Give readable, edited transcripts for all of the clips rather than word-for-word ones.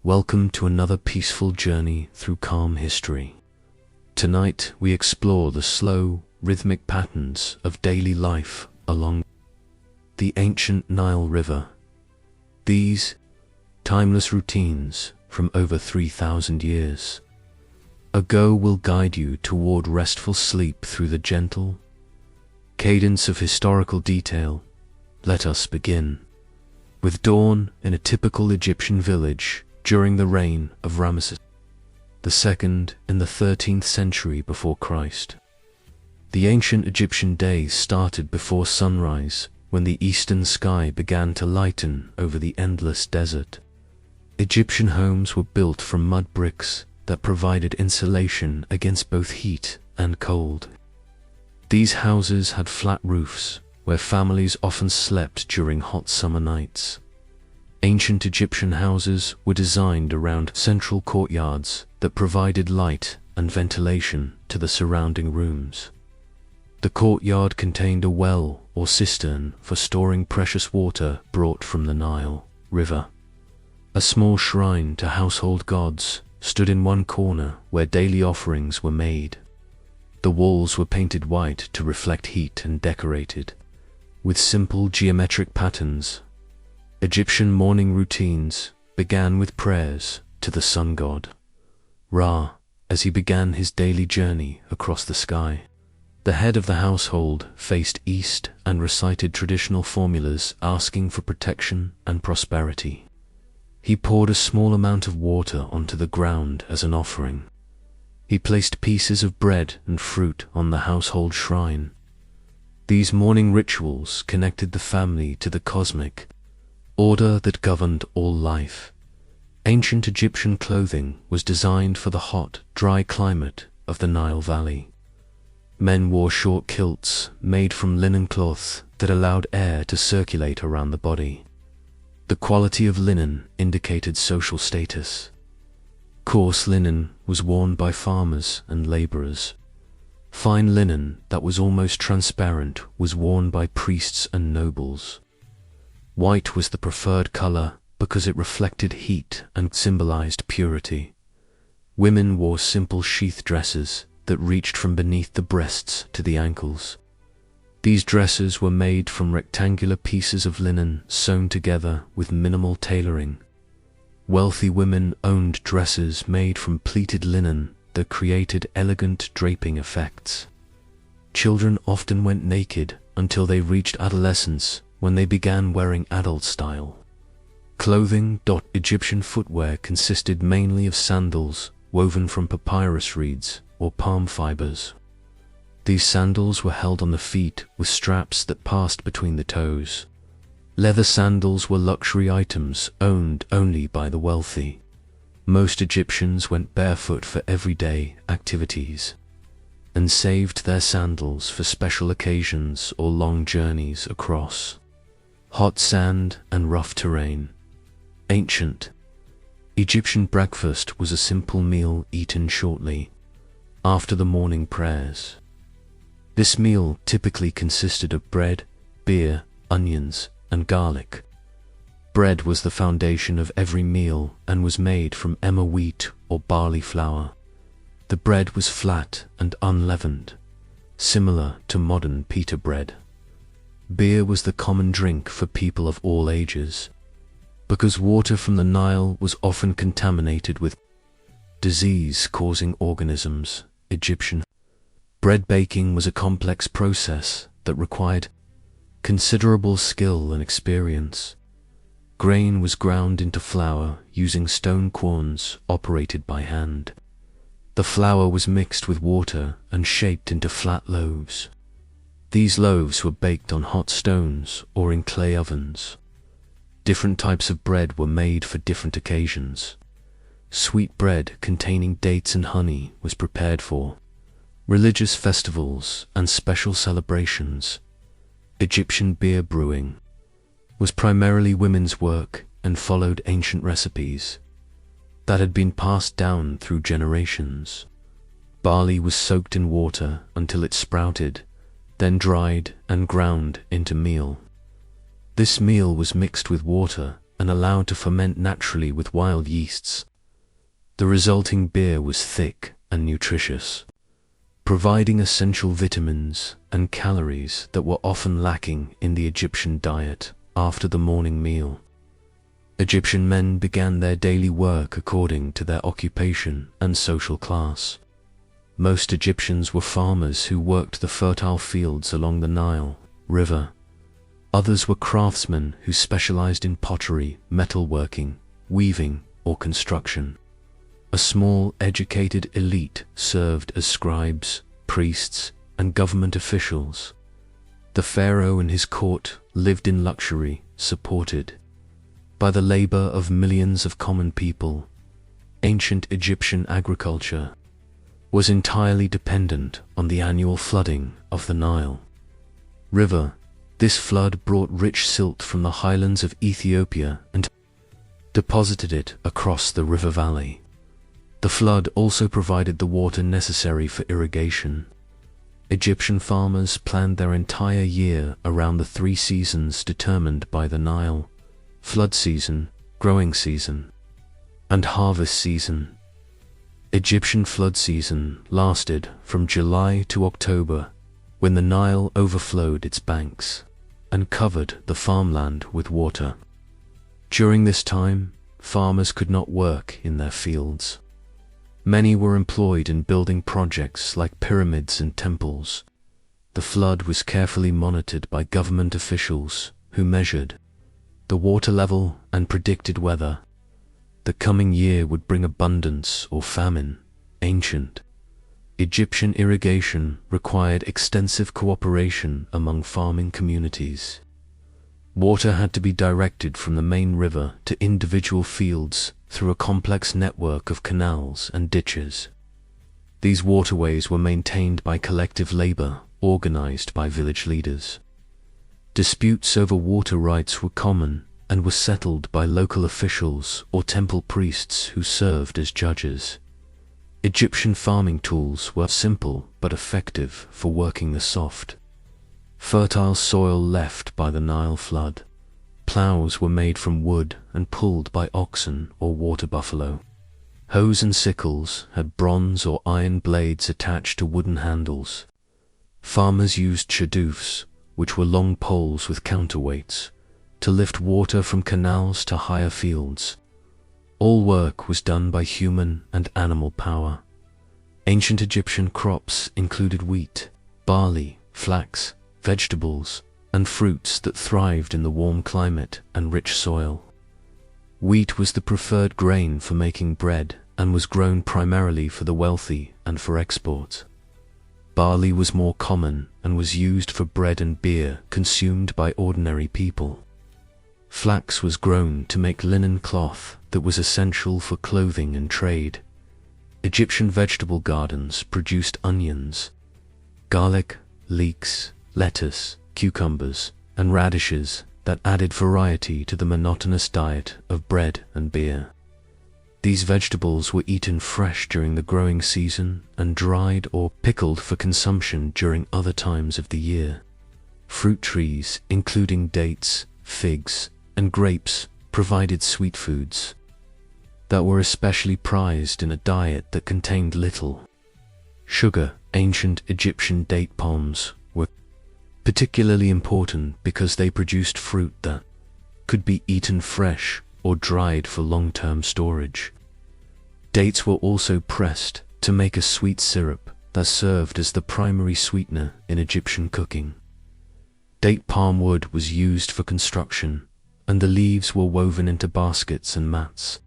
Welcome to another peaceful journey through calm history. Tonight we explore the slow, rhythmic patterns of daily life along the ancient Nile River. These timeless routines from over 3,000 years ago will guide you toward restful sleep through the gentle cadence of historical detail. Let us begin with dawn in a typical Egyptian village during the reign of Ramesses II in the 13th century before Christ. The ancient Egyptian day started before sunrise, when the eastern sky began to lighten over the endless desert. Egyptian homes were built from mud bricks that provided insulation against both heat and cold. These houses had flat roofs, where families often slept during hot summer nights. Ancient Egyptian houses were designed around central courtyards that provided light and ventilation to the surrounding rooms. The courtyard contained a well or cistern for storing precious water brought from the Nile River. A small shrine to household gods stood in one corner where daily offerings were made. The walls were painted white to reflect heat and decorated with simple geometric patterns. Egyptian morning routines began with prayers to the sun god, Ra, as he began his daily journey across the sky. The head of the household faced east and recited traditional formulas asking for protection and prosperity. He poured a small amount of water onto the ground as an offering. He placed pieces of bread and fruit on the household shrine. These morning rituals connected the family to the cosmic order that governed all life. Ancient Egyptian clothing was designed for the hot, dry climate of the Nile Valley. Men wore short kilts made from linen cloth that allowed air to circulate around the body. The quality of linen indicated social status. Coarse linen was worn by farmers and laborers. Fine linen that was almost transparent was worn by priests and nobles. White was the preferred color because it reflected heat and symbolized purity. Women wore simple sheath dresses that reached from beneath the breasts to the ankles. These dresses were made from rectangular pieces of linen sewn together with minimal tailoring. Wealthy women owned dresses made from pleated linen that created elegant draping effects. Children often went naked until they reached adolescence, when they began wearing adult style clothing. Egyptian footwear consisted mainly of sandals woven from papyrus reeds or palm fibers. These sandals were held on the feet with straps that passed between the toes. Leather sandals were luxury items owned only by the wealthy. Most Egyptians went barefoot for everyday activities and saved their sandals for special occasions or long journeys across hot sand and rough terrain. Ancient Egyptian breakfast was a simple meal eaten shortly after the morning prayers. This meal typically consisted of bread, beer, onions, and garlic. Bread was the foundation of every meal and was made from emmer wheat or barley flour. The bread was flat and unleavened, similar to modern pita bread. Beer was the common drink for people of all ages. Because water from the Nile was often contaminated with disease-causing organisms, Egyptian bread baking was a complex process that required considerable skill and experience. Grain was ground into flour using stone querns operated by hand. The flour was mixed with water and shaped into flat loaves. These loaves were baked on hot stones or in clay ovens. Different types of bread were made for different occasions. Sweet bread containing dates and honey was prepared for religious festivals and special celebrations. Egyptian beer brewing was primarily women's work and followed ancient recipes that had been passed down through generations. Barley was soaked in water until it sprouted, then dried and ground into meal. This meal was mixed with water and allowed to ferment naturally with wild yeasts. The resulting beer was thick and nutritious, providing essential vitamins and calories that were often lacking in the Egyptian diet after the morning meal. Egyptian men began their daily work according to their occupation and social class. Most Egyptians were farmers who worked the fertile fields along the Nile River. Others were craftsmen who specialized in pottery, metalworking, weaving, or construction. A small, educated elite served as scribes, priests, and government officials. The pharaoh and his court lived in luxury, supported by the labor of millions of common people. Ancient Egyptian agriculture was entirely dependent on the annual flooding of the Nile River. This flood brought rich silt from the highlands of Ethiopia and deposited it across the river valley. The flood also provided the water necessary for irrigation. Egyptian farmers planned their entire year around the 3 seasons determined by the Nile: flood season, growing season, and harvest season. Egyptian flood season lasted from July to October, when the Nile overflowed its banks and covered the farmland with water. During this time, farmers could not work in their fields. Many were employed in building projects like pyramids and temples. The flood was carefully monitored by government officials who measured the water level and predicted weather. The coming year would bring abundance or famine. Ancient Egyptian irrigation required extensive cooperation among farming communities. Water had to be directed from the main river to individual fields through a complex network of canals and ditches. These waterways were maintained by collective labor organized by village leaders. Disputes over water rights were common and were settled by local officials or temple priests who served as judges. Egyptian farming tools were simple but effective for working the soft, fertile soil left by the Nile flood. Plows were made from wood and pulled by oxen or water buffalo. Hoes and sickles had bronze or iron blades attached to wooden handles. Farmers used shadoofs, which were long poles with counterweights, to lift water from canals to higher fields. All work was done by human and animal power. Ancient Egyptian crops included wheat, barley, flax, vegetables, and fruits that thrived in the warm climate and rich soil. Wheat was the preferred grain for making bread and was grown primarily for the wealthy and for export. Barley was more common and was used for bread and beer consumed by ordinary people. Flax was grown to make linen cloth that was essential for clothing and trade. Egyptian vegetable gardens produced onions, garlic, leeks, lettuce, cucumbers, and radishes that added variety to the monotonous diet of bread and beer. These vegetables were eaten fresh during the growing season and dried or pickled for consumption during other times of the year. Fruit trees, including dates, figs, and grapes, provided sweet foods that were especially prized in a diet that contained little sugar. Ancient Egyptian date palms were particularly important because they produced fruit that could be eaten fresh or dried for long-term storage. Dates were also pressed to make a sweet syrup that served as the primary sweetener in Egyptian cooking. Date palm wood was used for construction, and the leaves were woven into baskets and mats.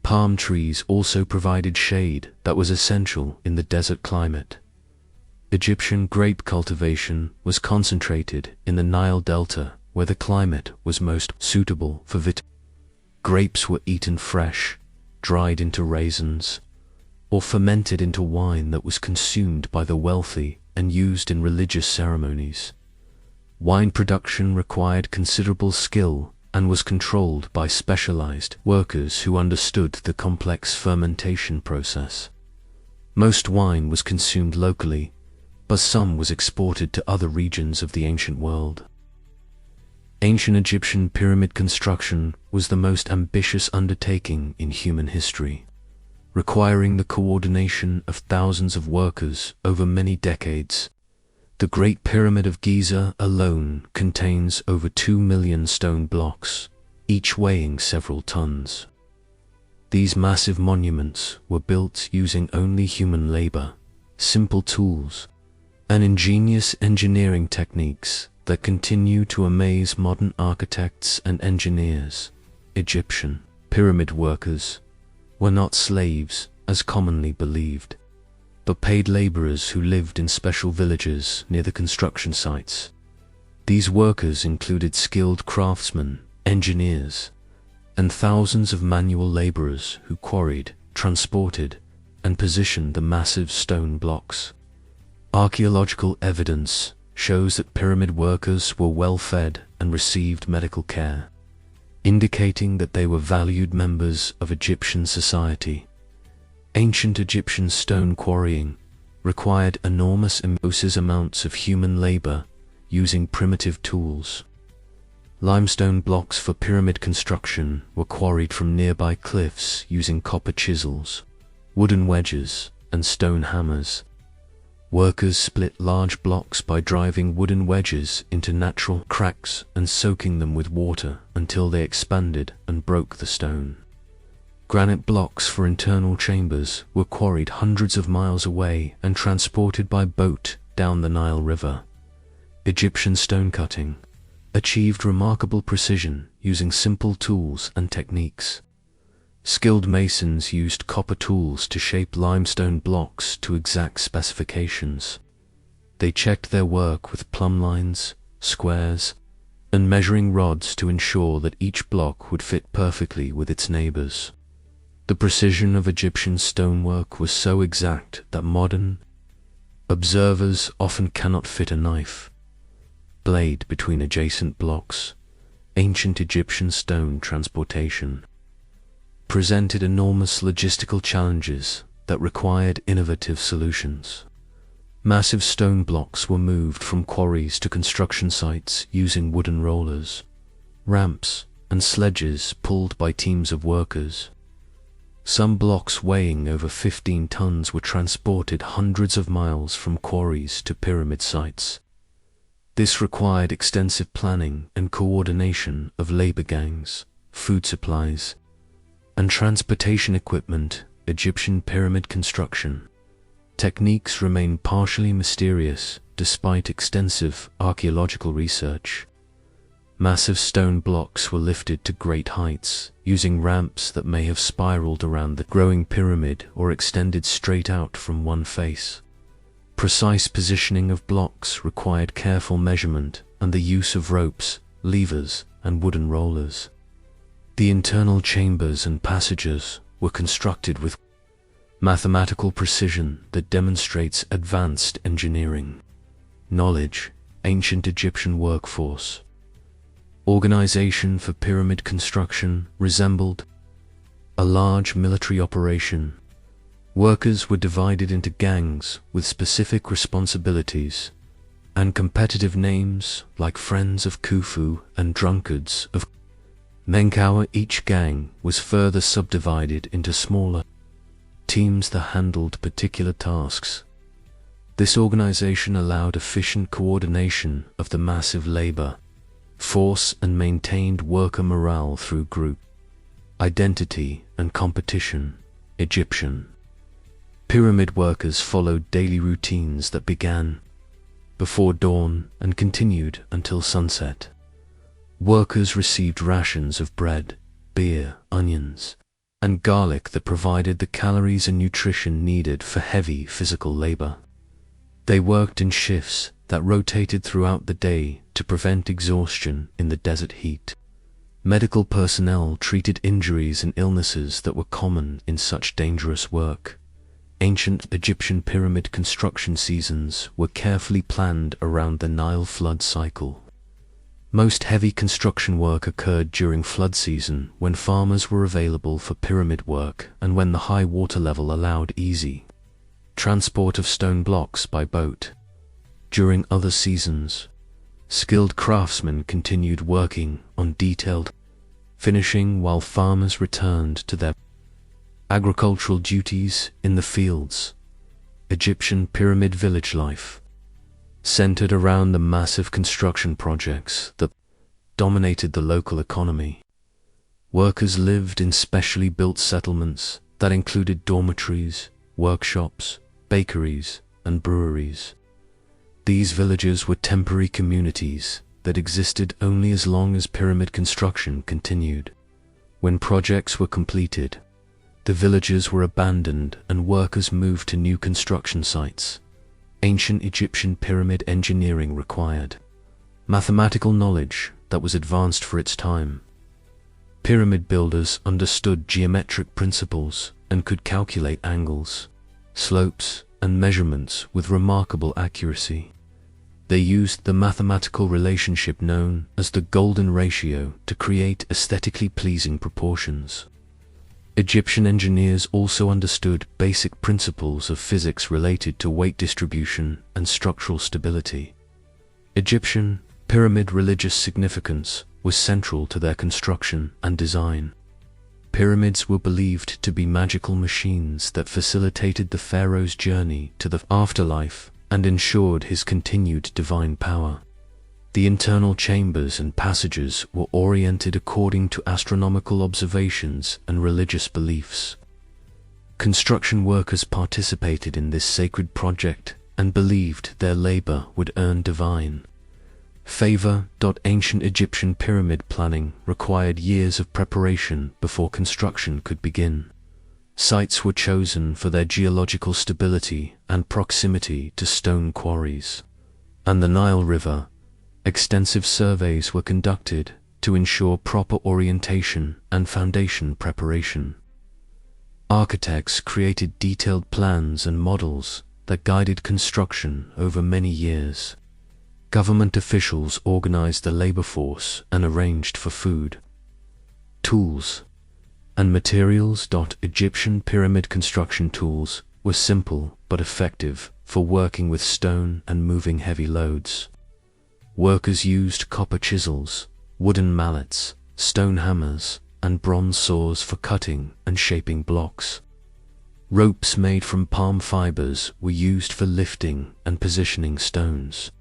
Palm trees also provided shade that was essential in the desert climate. Egyptian grape cultivation was concentrated in the Nile Delta, where the climate was most suitable for grapes were eaten fresh, dried into raisins, or fermented into wine that was consumed by the wealthy and used in religious ceremonies. Wine production required considerable skill and was controlled by specialized workers who understood the complex fermentation process. Most wine was consumed locally, but some was exported to other regions of the ancient world. Ancient Egyptian pyramid construction was the most ambitious undertaking in human history, requiring the coordination of thousands of workers over many decades. The Great Pyramid of Giza alone contains over 2 million stone blocks, each weighing several tons. These massive monuments were built using only human labor, simple tools, and ingenious engineering techniques that continue to amaze modern architects and engineers. Egyptian pyramid workers were not slaves, as commonly believed, but paid laborers who lived in special villages near the construction sites. These workers included skilled craftsmen, engineers, and thousands of manual laborers who quarried, transported, and positioned the massive stone blocks. Archaeological evidence shows that pyramid workers were well fed and received medical care, indicating that they were valued members of Egyptian society. Ancient Egyptian stone quarrying required enormous amounts of human labor using primitive tools. Limestone blocks for pyramid construction were quarried from nearby cliffs using copper chisels, wooden wedges, and stone hammers. Workers split large blocks by driving wooden wedges into natural cracks and soaking them with water until they expanded and broke the stone. Granite blocks for internal chambers were quarried hundreds of miles away and transported by boat down the Nile River. Egyptian stone cutting achieved remarkable precision using simple tools and techniques. Skilled masons used copper tools to shape limestone blocks to exact specifications. They checked their work with plumb lines, squares, and measuring rods to ensure that each block would fit perfectly with its neighbors. The precision of Egyptian stonework was so exact that modern observers often cannot fit a knife blade between adjacent blocks. Ancient Egyptian stone transportation presented enormous logistical challenges that required innovative solutions. Massive stone blocks were moved from quarries to construction sites using wooden rollers, ramps, and sledges pulled by teams of workers. Some blocks weighing over 15 tons were transported hundreds of miles from quarries to pyramid sites. This required extensive planning and coordination of labor gangs, food supplies, and transportation equipment. Egyptian pyramid construction techniques remain partially mysterious despite extensive archaeological research. Massive stone blocks were lifted to great heights, using ramps that may have spiraled around the growing pyramid or extended straight out from one face. Precise positioning of blocks required careful measurement and the use of ropes, levers, and wooden rollers. The internal chambers and passages were constructed with mathematical precision that demonstrates advanced engineering knowledge. Ancient Egyptian workforce organization for pyramid construction resembled a large military operation. Workers were divided into gangs with specific responsibilities and competitive names like Friends of Khufu and Drunkards of Menkaure. Each gang was further subdivided into smaller teams that handled particular tasks. This organization allowed efficient coordination of the massive labor force and maintained worker morale through group identity and competition. Egyptian pyramid workers followed daily routines that began before dawn and continued until sunset. Workers received rations of bread, beer, onions, and garlic that provided the calories and nutrition needed for heavy physical labor. They worked in shifts that rotated throughout the day to prevent exhaustion in the desert heat. Medical personnel treated injuries and illnesses that were common in such dangerous work. Ancient Egyptian pyramid construction seasons were carefully planned around the Nile flood cycle. Most heavy construction work occurred during flood season when farmers were available for pyramid work and when the high water level allowed easy transport of stone blocks by boat. During other seasons, Skilled craftsmen continued working on detailed finishing while farmers returned to their agricultural duties in the fields. Egyptian pyramid village life centered around the massive construction projects that dominated the local economy. Workers lived in specially built settlements that included dormitories, workshops, bakeries, and breweries. These villages were temporary communities that existed only as long as pyramid construction continued. When projects were completed, the villages were abandoned and workers moved to new construction sites. Ancient Egyptian pyramid engineering required mathematical knowledge that was advanced for its time. Pyramid builders understood geometric principles and could calculate angles, slopes, and measurements with remarkable accuracy. They used the mathematical relationship known as the golden ratio to create aesthetically pleasing proportions. Egyptian engineers also understood basic principles of physics related to weight distribution and structural stability. Egyptian pyramid religious significance was central to their construction and design. Pyramids were believed to be magical machines that facilitated the pharaoh's journey to the afterlife and ensured his continued divine power. The internal chambers and passages were oriented according to astronomical observations and religious beliefs. Construction workers participated in this sacred project and believed their labor would earn divine favor. Ancient Egyptian pyramid planning required years of preparation before construction could begin. Sites were chosen for their geological stability and proximity to stone quarries and the Nile River. Extensive surveys were conducted to ensure proper orientation and foundation preparation. Architects created detailed plans and models that guided construction over many years. Government officials organized the labor force and arranged for food, tools, and materials. Egyptian pyramid construction tools were simple but effective for working with stone and moving heavy loads. Workers used copper chisels, wooden mallets, stone hammers, and bronze saws for cutting and shaping blocks. Ropes made from palm fibers were used for lifting and positioning stones.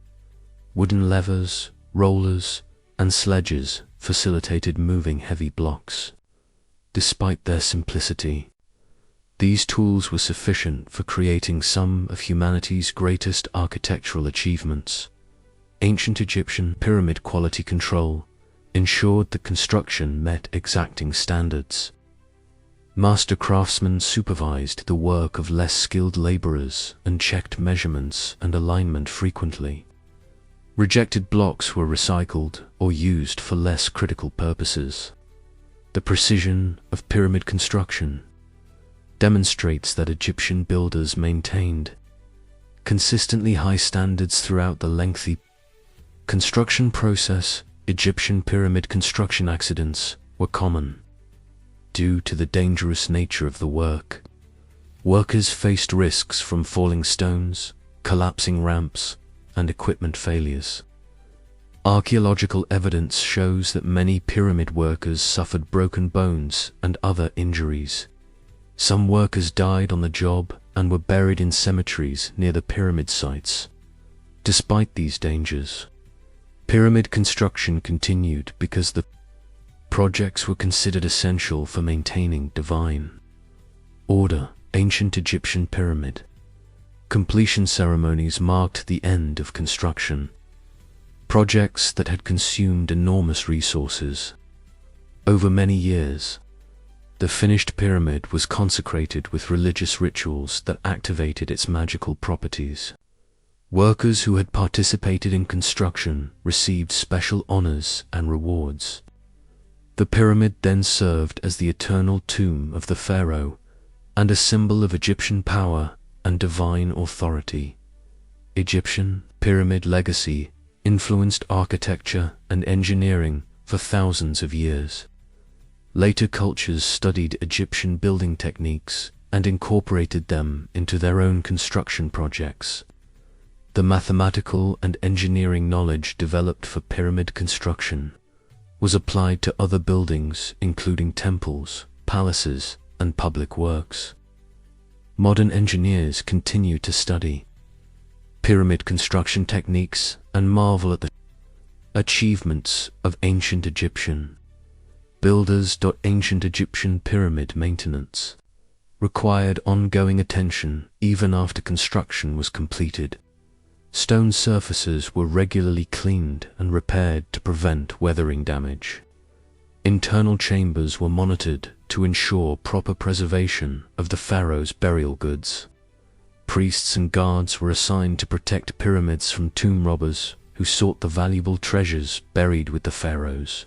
Wooden levers, rollers, and sledges facilitated moving heavy blocks. Despite their simplicity, these tools were sufficient for creating some of humanity's greatest architectural achievements. Ancient Egyptian pyramid quality control ensured that construction met exacting standards. Master craftsmen supervised the work of less skilled laborers and checked measurements and alignment frequently. Rejected blocks were recycled or used for less critical purposes. The precision of pyramid construction demonstrates that Egyptian builders maintained consistently high standards throughout the lengthy construction process. Egyptian pyramid construction accidents were common. Due to the dangerous nature of the work, workers faced risks from falling stones, collapsing ramps, and equipment failures. Archaeological evidence shows that many pyramid workers suffered broken bones and other injuries. Some workers died on the job and were buried in cemeteries near the pyramid sites. Despite these dangers, pyramid construction continued because the projects were considered essential for maintaining divine order. Ancient Egyptian pyramid completion ceremonies marked the end of construction. Projects that had consumed enormous resources over many years, the finished pyramid was consecrated with religious rituals that activated its magical properties. Workers who had participated in construction received special honors and rewards. The pyramid then served as the eternal tomb of the pharaoh and a symbol of Egyptian power and divine authority. Egyptian pyramid legacy influenced architecture and engineering for thousands of years. Later cultures studied Egyptian building techniques and incorporated them into their own construction projects. The mathematical and engineering knowledge developed for pyramid construction was applied to other buildings, including temples, palaces, and public works. Modern engineers continue to study pyramid construction techniques and marvel at the achievements of ancient Egyptian builders. Ancient Egyptian pyramid maintenance required ongoing attention even after construction was completed. Stone surfaces were regularly cleaned and repaired to prevent weathering damage. Internal chambers were monitored to ensure proper preservation of the pharaoh's burial goods. Priests and guards were assigned to protect pyramids from tomb robbers who sought the valuable treasures buried with the pharaohs.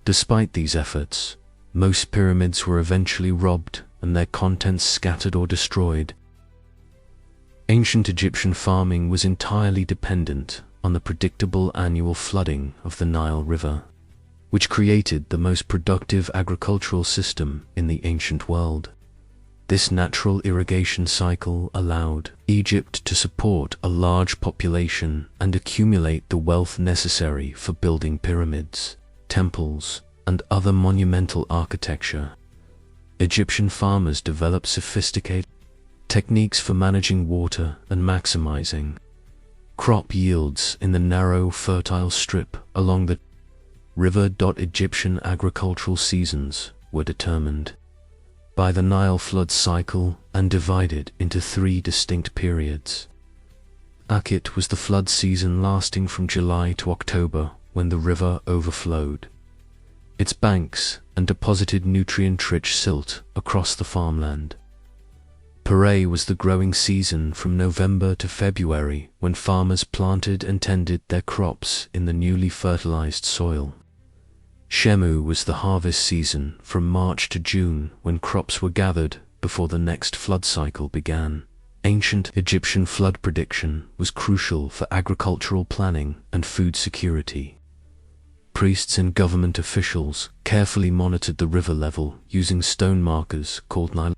Despite these efforts, most pyramids were eventually robbed and their contents scattered or destroyed. Ancient Egyptian farming was entirely dependent on the predictable annual flooding of the Nile River, which created the most productive agricultural system in the ancient world. This natural irrigation cycle allowed Egypt to support a large population and accumulate the wealth necessary for building pyramids, temples, and other monumental architecture. Egyptian farmers developed sophisticated techniques for managing water and maximizing crop yields in the narrow, fertile strip along the river. Egyptian agricultural seasons were determined by the Nile flood cycle and divided into 3 distinct periods. Akit was the flood season lasting from July to October, when the river overflowed its banks and deposited nutrient-rich silt across the farmland. Pare was the growing season from November to February, when farmers planted and tended their crops in the newly fertilized soil. Shemu was the harvest season from March to June, when crops were gathered before the next flood cycle began. Ancient Egyptian flood prediction was crucial for agricultural planning and food security. Priests and government officials carefully monitored the river level using stone markers called Nile.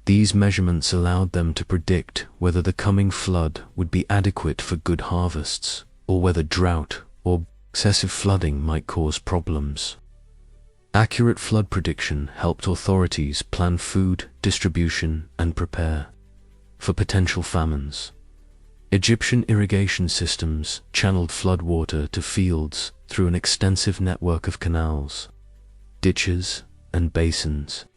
These measurements allowed them to predict whether the coming flood would be adequate for good harvests, or whether drought or excessive flooding might cause problems. Accurate flood prediction helped authorities plan food distribution and prepare for potential famines. Egyptian irrigation systems channeled flood water to fields through an extensive network of canals, ditches, and basins.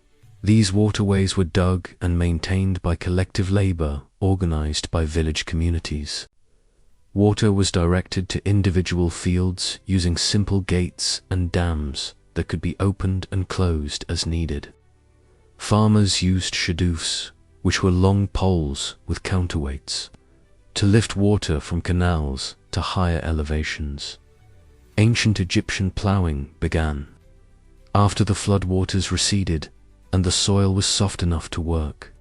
These waterways were dug and maintained by collective labor organized by village communities. Water was directed to individual fields using simple gates and dams that could be opened and closed as needed. Farmers used shadufs, which were long poles with counterweights, to lift water from canals to higher elevations. Ancient Egyptian plowing began after the floodwaters receded and the soil was soft enough to work.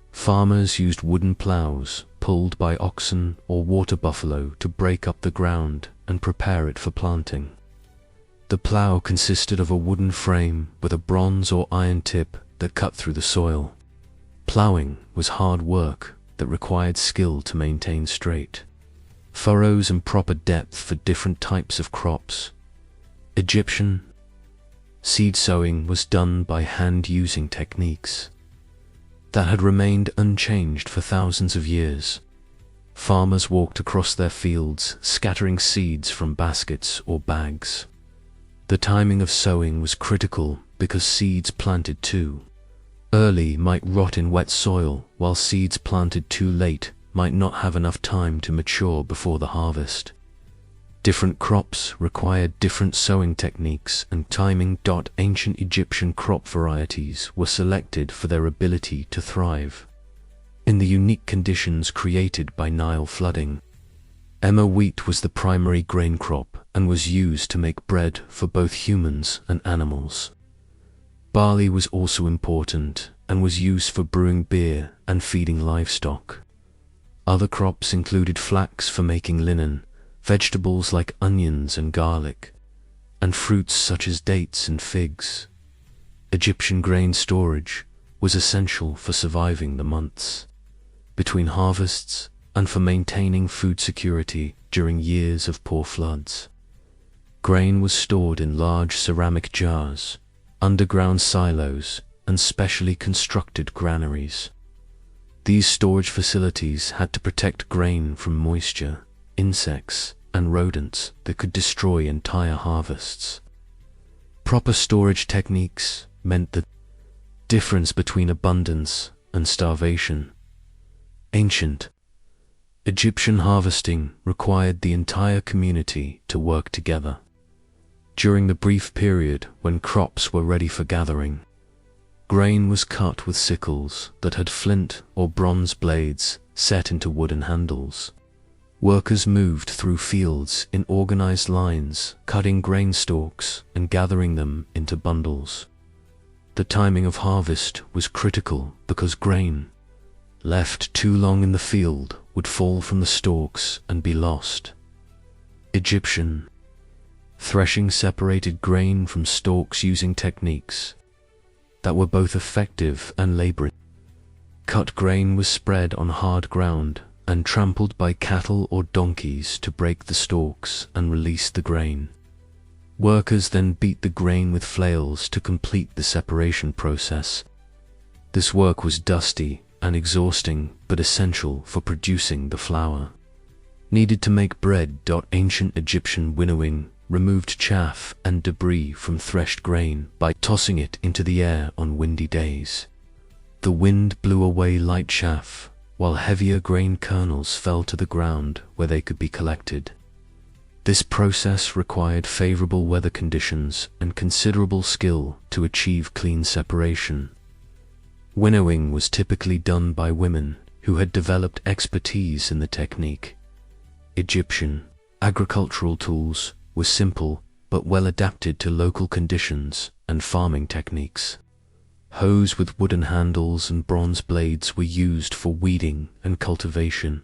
Farmers used wooden plows pulled by oxen or water buffalo to break up the ground and prepare it for planting. The plow consisted of a wooden frame with a bronze or iron tip that cut through the soil. Plowing was hard work that required skill to maintain straight furrows and proper depth for different types of crops. Egyptian seed sowing was done by hand-using techniques that had remained unchanged for thousands of years. Farmers walked across their fields, scattering seeds from baskets or bags. The timing of sowing was critical because seeds planted too early might rot in wet soil, while seeds planted too late might not have enough time to mature before the harvest. Different crops required different sowing techniques and timing. Ancient Egyptian crop varieties were selected for their ability to thrive in the unique conditions created by Nile flooding. Emmer wheat was the primary grain crop and was used to make bread for both humans and animals. Barley was also important and was used for brewing beer and feeding livestock. Other crops included flax for making linen, vegetables like onions and garlic, and fruits such as dates and figs. Egyptian grain storage was essential for surviving the months between harvests and for maintaining food security during years of poor floods. Grain was stored in large ceramic jars, underground silos, and specially constructed granaries. These storage facilities had to protect grain from moisture, insects, and rodents that could destroy entire harvests. Proper storage techniques meant the difference between abundance and starvation. Ancient Egyptian harvesting required the entire community to work together. During the brief period when crops were ready for gathering, grain was cut with sickles that had flint or bronze blades set into wooden handles. Workers moved through fields in organized lines, cutting grain stalks and gathering them into bundles. The timing of harvest was critical because grain, left too long in the field, would fall from the stalks and be lost. Egyptian threshing separated grain from stalks using techniques that were both effective and laborious. Cut grain was spread on hard ground and trampled by cattle or donkeys to break the stalks and release the grain. Workers then beat the grain with flails to complete the separation process. This work was dusty and exhausting, but essential for producing the flour needed to make bread. Ancient Egyptian winnowing removed chaff and debris from threshed grain by tossing it into the air on windy days. The wind blew away light chaff, while heavier grain kernels fell to the ground where they could be collected. This process required favorable weather conditions and considerable skill to achieve clean separation. Winnowing was typically done by women who had developed expertise in the technique. Egyptian agricultural tools were simple but well adapted to local conditions and farming techniques. Hoes with wooden handles and bronze blades were used for weeding and cultivation.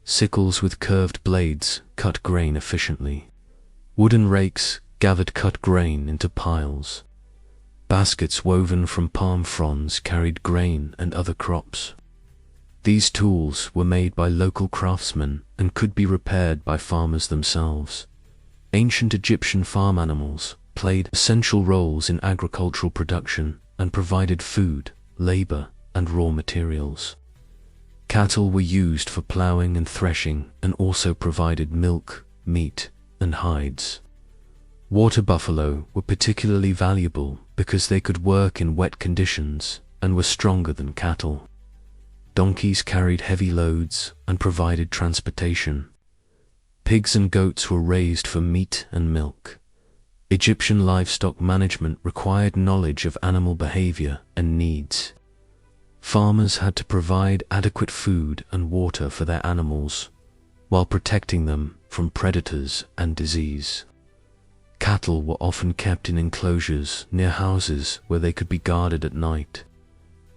Sickles with curved blades cut grain efficiently. Wooden rakes gathered cut grain into piles. Baskets woven from palm fronds carried grain and other crops. These tools were made by local craftsmen and could be repaired by farmers themselves. Ancient Egyptian farm animals played essential roles in agricultural production and provided food, labor, and raw materials. Cattle were used for plowing and threshing and also provided milk, meat, and hides. Water buffalo were particularly valuable because they could work in wet conditions and were stronger than cattle. Donkeys carried heavy loads and provided transportation. Pigs and goats were raised for meat and milk. Egyptian livestock management required knowledge of animal behavior and needs. Farmers had to provide adequate food and water for their animals, while protecting them from predators and disease. Cattle were often kept in enclosures near houses where they could be guarded at night.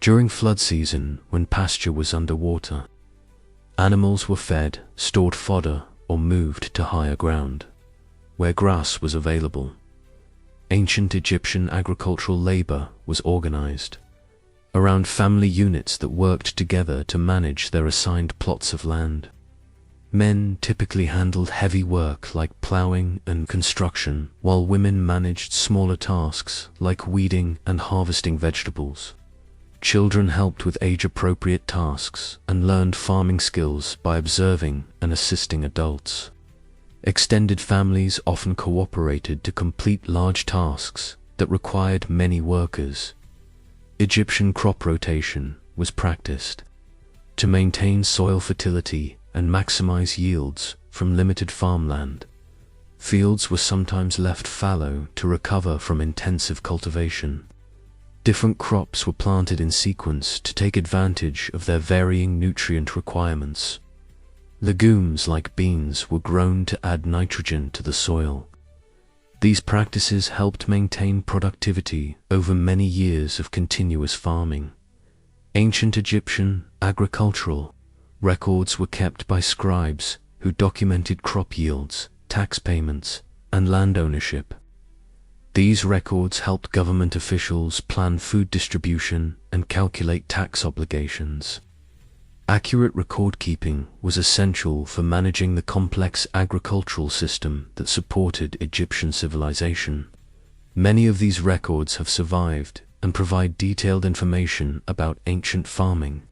During flood season, when pasture was underwater, animals were fed, stored fodder, or moved to higher ground, where grass was available. Ancient Egyptian agricultural labor was organized around family units that worked together to manage their assigned plots of land. Men typically handled heavy work like plowing and construction, while women managed smaller tasks like weeding and harvesting vegetables. Children helped with age-appropriate tasks and learned farming skills by observing and assisting adults. Extended families often cooperated to complete large tasks that required many workers. Egyptian crop rotation was practiced to maintain soil fertility and maximize yields from limited farmland. Fields were sometimes left fallow to recover from intensive cultivation. Different crops were planted in sequence to take advantage of their varying nutrient requirements. Legumes like beans were grown to add nitrogen to the soil. These practices helped maintain productivity over many years of continuous farming. Ancient Egyptian agricultural records were kept by scribes who documented crop yields, tax payments, and land ownership. These records helped government officials plan food distribution and calculate tax obligations. Accurate record-keeping was essential for managing the complex agricultural system that supported Egyptian civilization. Many of these records have survived and provide detailed information about ancient farming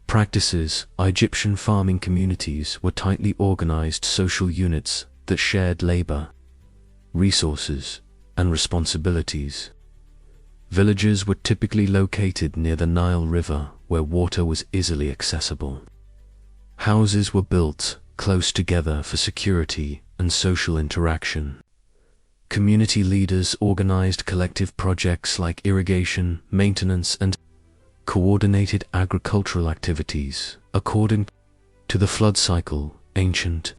practices. Egyptian farming communities were tightly organized social units that shared labor, resources, and responsibilities. Villages were typically located near the Nile River, where water was easily accessible. Houses were built close together for security and social interaction. Community leaders organized collective projects like irrigation, maintenance, and coordinated agricultural activities according to the flood cycle. Ancient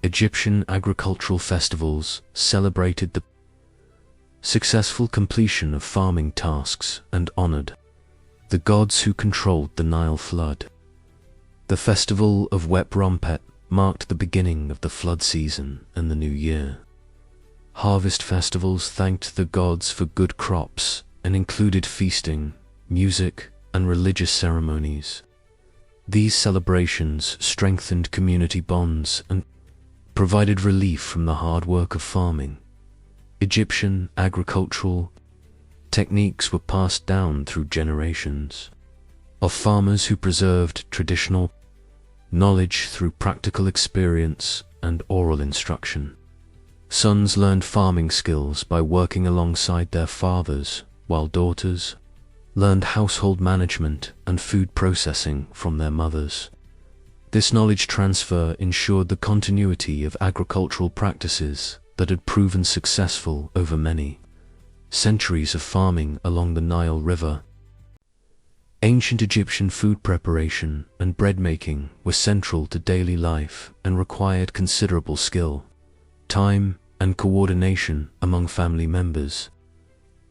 Egyptian agricultural festivals celebrated the successful completion of farming tasks and honored the gods who controlled the Nile flood. The festival of Wep Rompet marked the beginning of the flood season and the new year. Harvest festivals thanked the gods for good crops and included feasting, music, and religious ceremonies. These celebrations strengthened community bonds and provided relief from the hard work of farming. Egyptian agricultural techniques were passed down through generations of farmers who preserved traditional knowledge through practical experience and oral instruction. Sons learned farming skills by working alongside their fathers, while daughters learned household management and food processing from their mothers. This knowledge transfer ensured the continuity of agricultural practices that had proven successful over many centuries of farming along the Nile River. Ancient Egyptian food preparation and bread making were central to daily life and required considerable skill, time, and coordination among family members.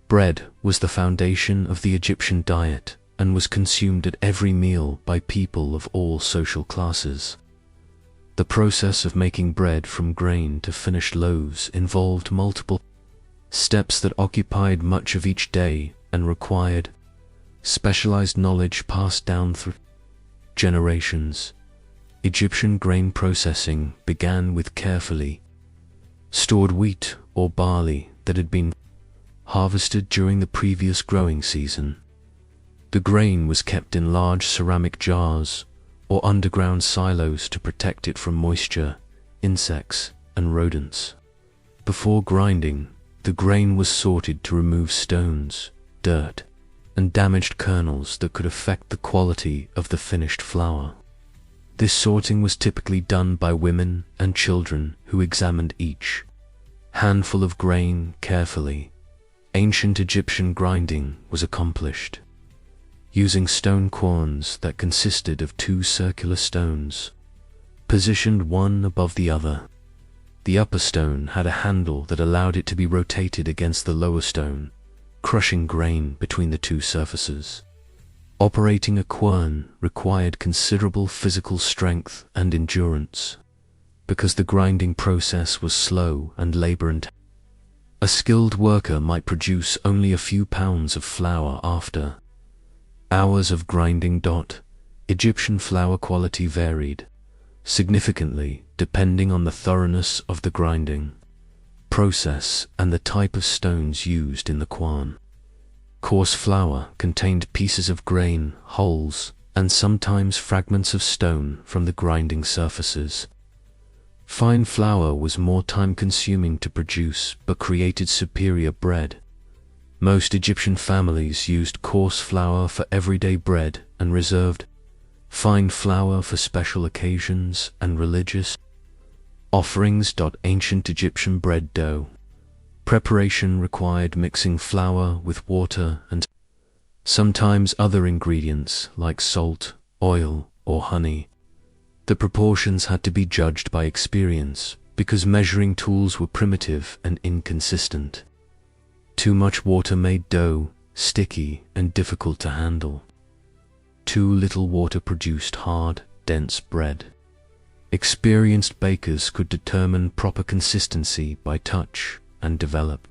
Bread was the foundation of the Egyptian diet and was consumed at every meal by people of all social classes. The process of making bread from grain to finished loaves involved multiple steps that occupied much of each day and required specialized knowledge passed down through generations. Egyptian grain processing began with carefully stored wheat or barley that had been harvested during the previous growing season. The grain was kept in large ceramic jars or underground silos to protect it from moisture, insects, and rodents. Before grinding, the grain was sorted to remove stones, dirt, and damaged kernels that could affect the quality of the finished flour. This sorting was typically done by women and children who examined each handful of grain carefully. Ancient Egyptian grinding was accomplished using stone querns that consisted of two circular stones, positioned one above the other. The upper stone had a handle that allowed it to be rotated against the lower stone, crushing grain between the two surfaces. Operating a quern required considerable physical strength and endurance, because the grinding process was slow and labor-intensive. A skilled worker might produce only a few pounds of flour after hours of grinding. Egyptian flour quality varied significantly depending on the thoroughness of the grinding process and the type of stones used in the quern. Coarse flour contained pieces of grain, holes, and sometimes fragments of stone from the grinding surfaces. Fine flour was more time-consuming to produce but created superior bread. Most Egyptian families used coarse flour for everyday bread and reserved fine flour for special occasions and religious offerings. Ancient Egyptian bread dough preparation required mixing flour with water and sometimes other ingredients like salt, oil, or honey. The proportions had to be judged by experience because measuring tools were primitive and inconsistent. Too much water made dough sticky and difficult to handle. Too little water produced hard, dense bread. Experienced bakers could determine proper consistency by touch and develop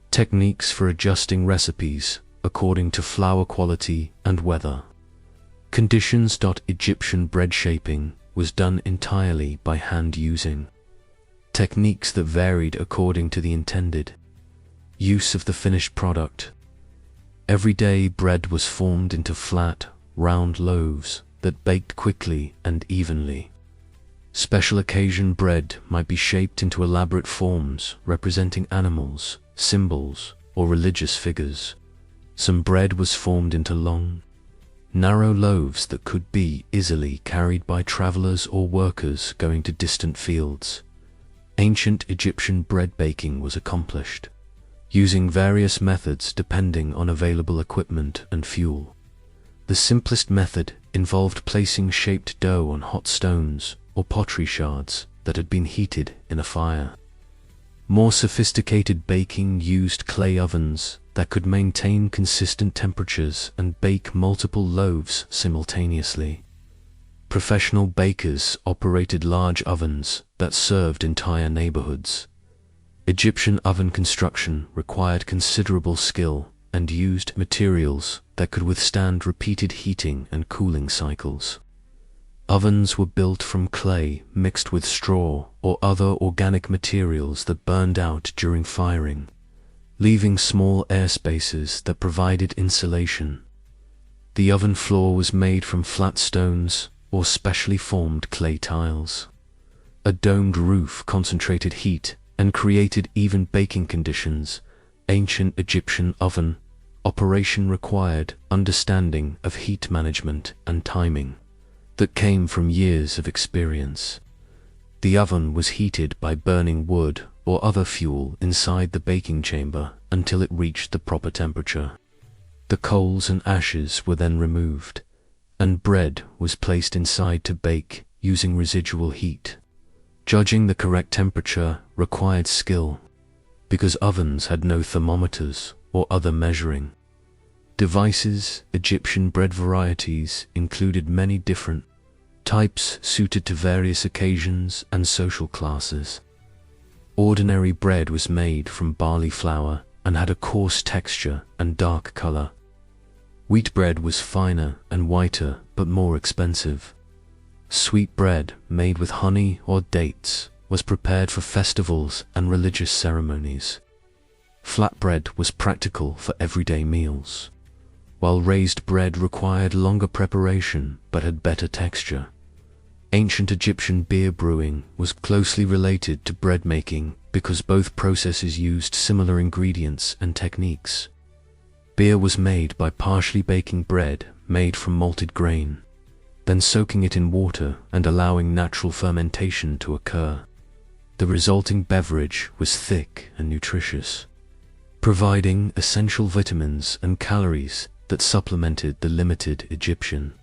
techniques for adjusting recipes according to flour quality and weather. Conditions. Egyptian bread shaping was done entirely by hand using techniques that varied according to the intended use of the finished product. Every day bread was formed into flat, round loaves that baked quickly and evenly. Special occasion bread might be shaped into elaborate forms representing animals, symbols, or religious figures. Some bread was formed into long, narrow loaves that could be easily carried by travelers or workers going to distant fields. Ancient Egyptian bread baking was accomplished using various methods depending on available equipment and fuel. The simplest method involved placing shaped dough on hot stones or pottery shards that had been heated in a fire. More sophisticated baking used clay ovens that could maintain consistent temperatures and bake multiple loaves simultaneously. Professional bakers operated large ovens that served entire neighborhoods. Egyptian oven construction required considerable skill and used materials that could withstand repeated heating and cooling cycles. Ovens were built from clay mixed with straw or other organic materials that burned out during firing, leaving small air spaces that provided insulation. The oven floor was made from flat stones or specially formed clay tiles. A domed roof concentrated heat and created even baking conditions. Ancient Egyptian oven operation required understanding of heat management and timing that came from years of experience. The oven was heated by burning wood or other fuel inside the baking chamber until it reached the proper temperature. The coals and ashes were then removed, and bread was placed inside to bake using residual heat. Judging the correct temperature required skill, because ovens had no thermometers or other measuring devices. Egyptian bread varieties included many different types suited to various occasions and social classes. Ordinary bread was made from barley flour and had a coarse texture and dark color. Wheat bread was finer and whiter but more expensive. Sweet bread made with honey or dates was prepared for festivals and religious ceremonies. Flatbread was practical for everyday meals, while raised bread required longer preparation but had better texture. Ancient Egyptian beer brewing was closely related to bread making because both processes used similar ingredients and techniques. Beer was made by partially baking bread made from malted grain, then soaking it in water and allowing natural fermentation to occur. The resulting beverage was thick and nutritious, providing essential vitamins and calories that supplemented the limited Egyptian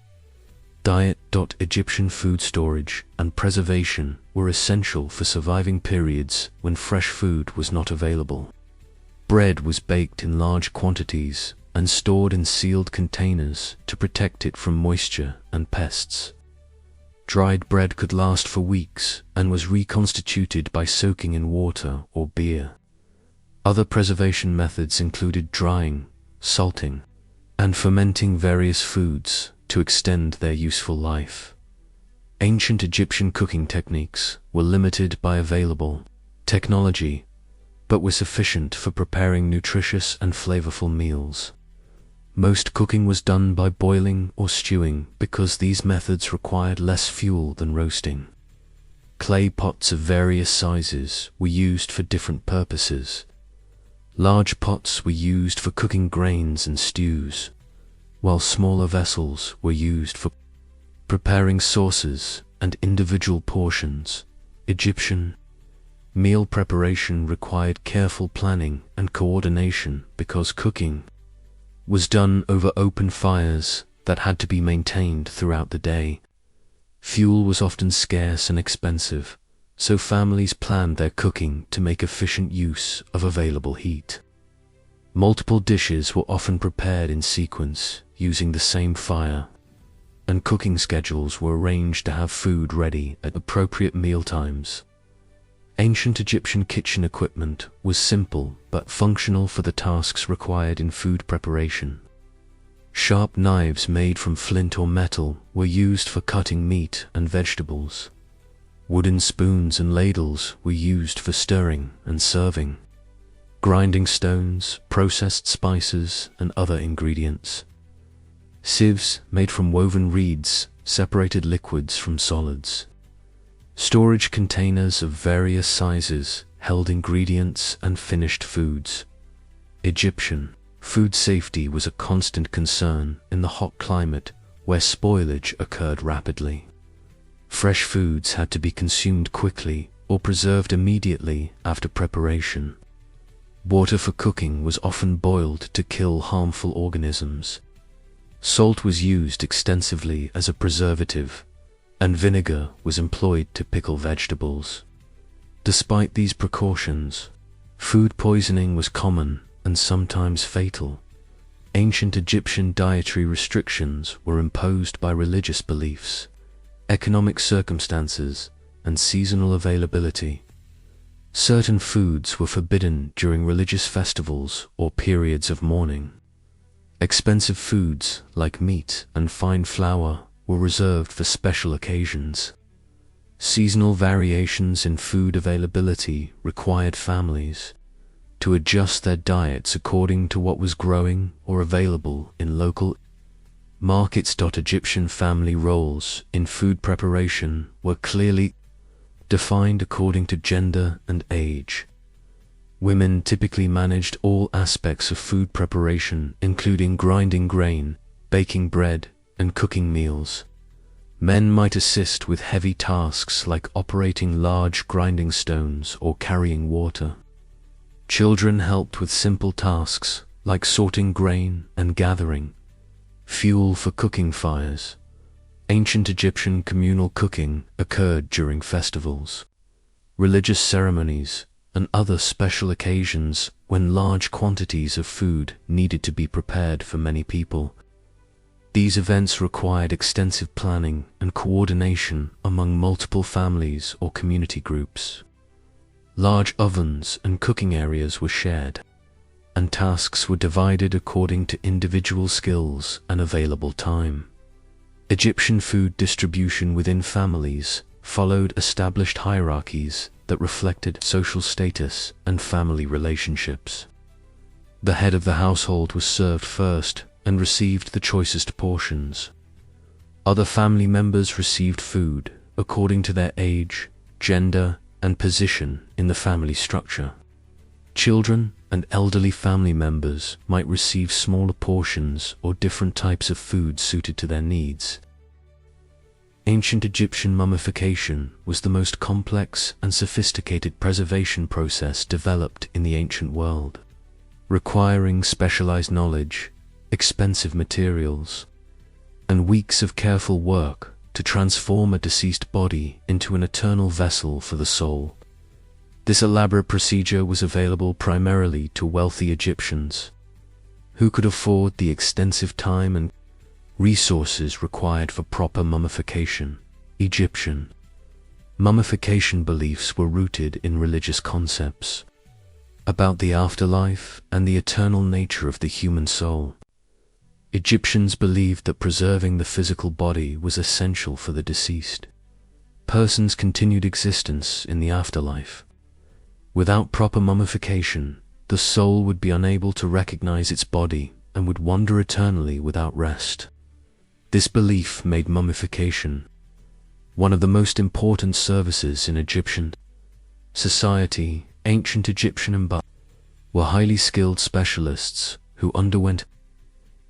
diet. Egyptian food storage and preservation were essential for surviving periods when fresh food was not available. Bread was baked in large quantities and stored in sealed containers to protect it from moisture and pests. Dried bread could last for weeks and was reconstituted by soaking in water or beer. Other preservation methods included drying, salting, and fermenting various foods to extend their useful life. Ancient Egyptian cooking techniques were limited by available technology, but were sufficient for preparing nutritious and flavorful meals. Most cooking was done by boiling or stewing because these methods required less fuel than roasting. Clay pots of various sizes were used for different purposes. Large pots were used for cooking grains and stews, while smaller vessels were used for preparing sauces and individual portions. Egyptian meal preparation required careful planning and coordination because cooking was done over open fires that had to be maintained throughout the day. Fuel was often scarce and expensive, so families planned their cooking to make efficient use of available heat. Multiple dishes were often prepared in sequence using the same fire, and cooking schedules were arranged to have food ready at appropriate meal times. Ancient Egyptian kitchen equipment was simple but functional for the tasks required in food preparation. Sharp knives made from flint or metal were used for cutting meat and vegetables. Wooden spoons and ladles were used for stirring and serving. Grinding stones, processed spices, and other ingredients. Sieves made from woven reeds separated liquids from solids. Storage containers of various sizes held ingredients and finished foods. Egyptian food safety was a constant concern in the hot climate where spoilage occurred rapidly. Fresh foods had to be consumed quickly or preserved immediately after preparation. Water for cooking was often boiled to kill harmful organisms. Salt was used extensively as a preservative, and vinegar was employed to pickle vegetables. Despite these precautions, food poisoning was common and sometimes fatal. Ancient Egyptian dietary restrictions were imposed by religious beliefs, economic circumstances, and seasonal availability. Certain foods were forbidden during religious festivals or periods of mourning. Expensive foods like meat and fine flour were reserved for special occasions. Seasonal variations in food availability required families to adjust their diets according to what was growing or available in local markets. Egyptian family roles in food preparation were clearly defined according to gender and age. Women typically managed all aspects of food preparation, including grinding grain, baking bread, and cooking meals. Men might assist with heavy tasks like operating large grinding stones or carrying water. Children helped with simple tasks like sorting grain and gathering fuel for cooking fires. Ancient Egyptian communal cooking occurred during festivals, religious ceremonies, and other special occasions when large quantities of food needed to be prepared for many people. These events required extensive planning and coordination among multiple families or community groups. Large ovens and cooking areas were shared, and tasks were divided according to individual skills and available time. Egyptian food distribution within families followed established hierarchies that reflected social status and family relationships. The head of the household was served first and received the choicest portions. Other family members received food according to their age, gender, and position in the family structure. Children and elderly family members might receive smaller portions or different types of food suited to their needs. Ancient Egyptian mummification was the most complex and sophisticated preservation process developed in the ancient world, requiring specialized knowledge, expensive materials, and weeks of careful work to transform a deceased body into an eternal vessel for the soul. This elaborate procedure was available primarily to wealthy Egyptians, who could afford the extensive time and resources required for proper mummification. Egyptian mummification beliefs were rooted in religious concepts about the afterlife and the eternal nature of the human soul. Egyptians believed that preserving the physical body was essential for the deceased person's continued existence in the afterlife. Without proper mummification, the soul would be unable to recognize its body and would wander eternally without rest. This belief made mummification one of the most important services in Egyptian society. Ancient Egyptian embalmers were highly skilled specialists who underwent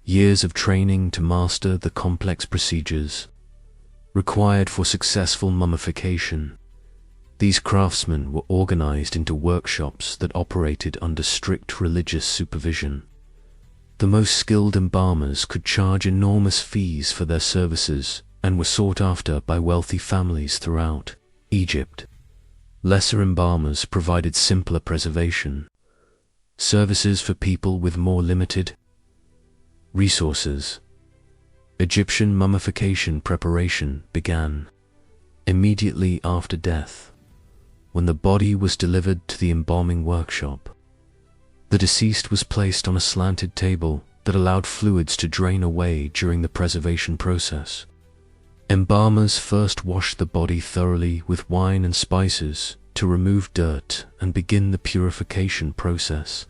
years of training to master the complex procedures required for successful mummification. These craftsmen were organized into workshops that operated under strict religious supervision. The most skilled embalmers could charge enormous fees for their services and were sought after by wealthy families throughout Egypt. Lesser embalmers provided simpler preservation services for people with more limited resources. Egyptian mummification preparation began immediately after death, when the body was delivered to the embalming workshop. The deceased was placed on a slanted table that allowed fluids to drain away during the preservation process. Embalmers first washed the body thoroughly with wine and spices to remove dirt and begin the purification process.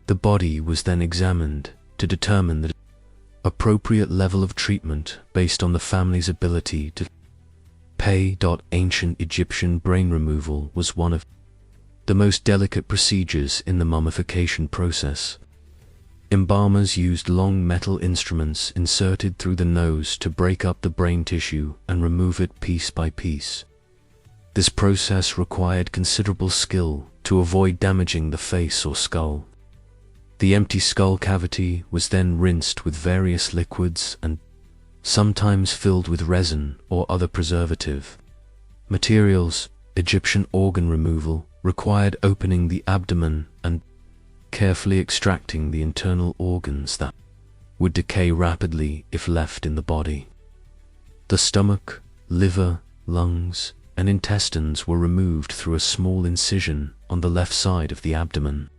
The body was then examined to determine the appropriate level of treatment based on the family's ability to pay. Ancient Egyptian brain removal was one of the most delicate procedures in the mummification process. Embalmers used long metal instruments inserted through the nose to break up the brain tissue and remove it piece by piece. This process required considerable skill to avoid damaging the face or skull. The empty skull cavity was then rinsed with various liquids and sometimes filled with resin or other preservative materials. Egyptian organ removal required opening the abdomen and carefully extracting the internal organs that would decay rapidly if left in the body. The stomach, liver, lungs, and intestines were removed through a small incision on the left side of the abdomen.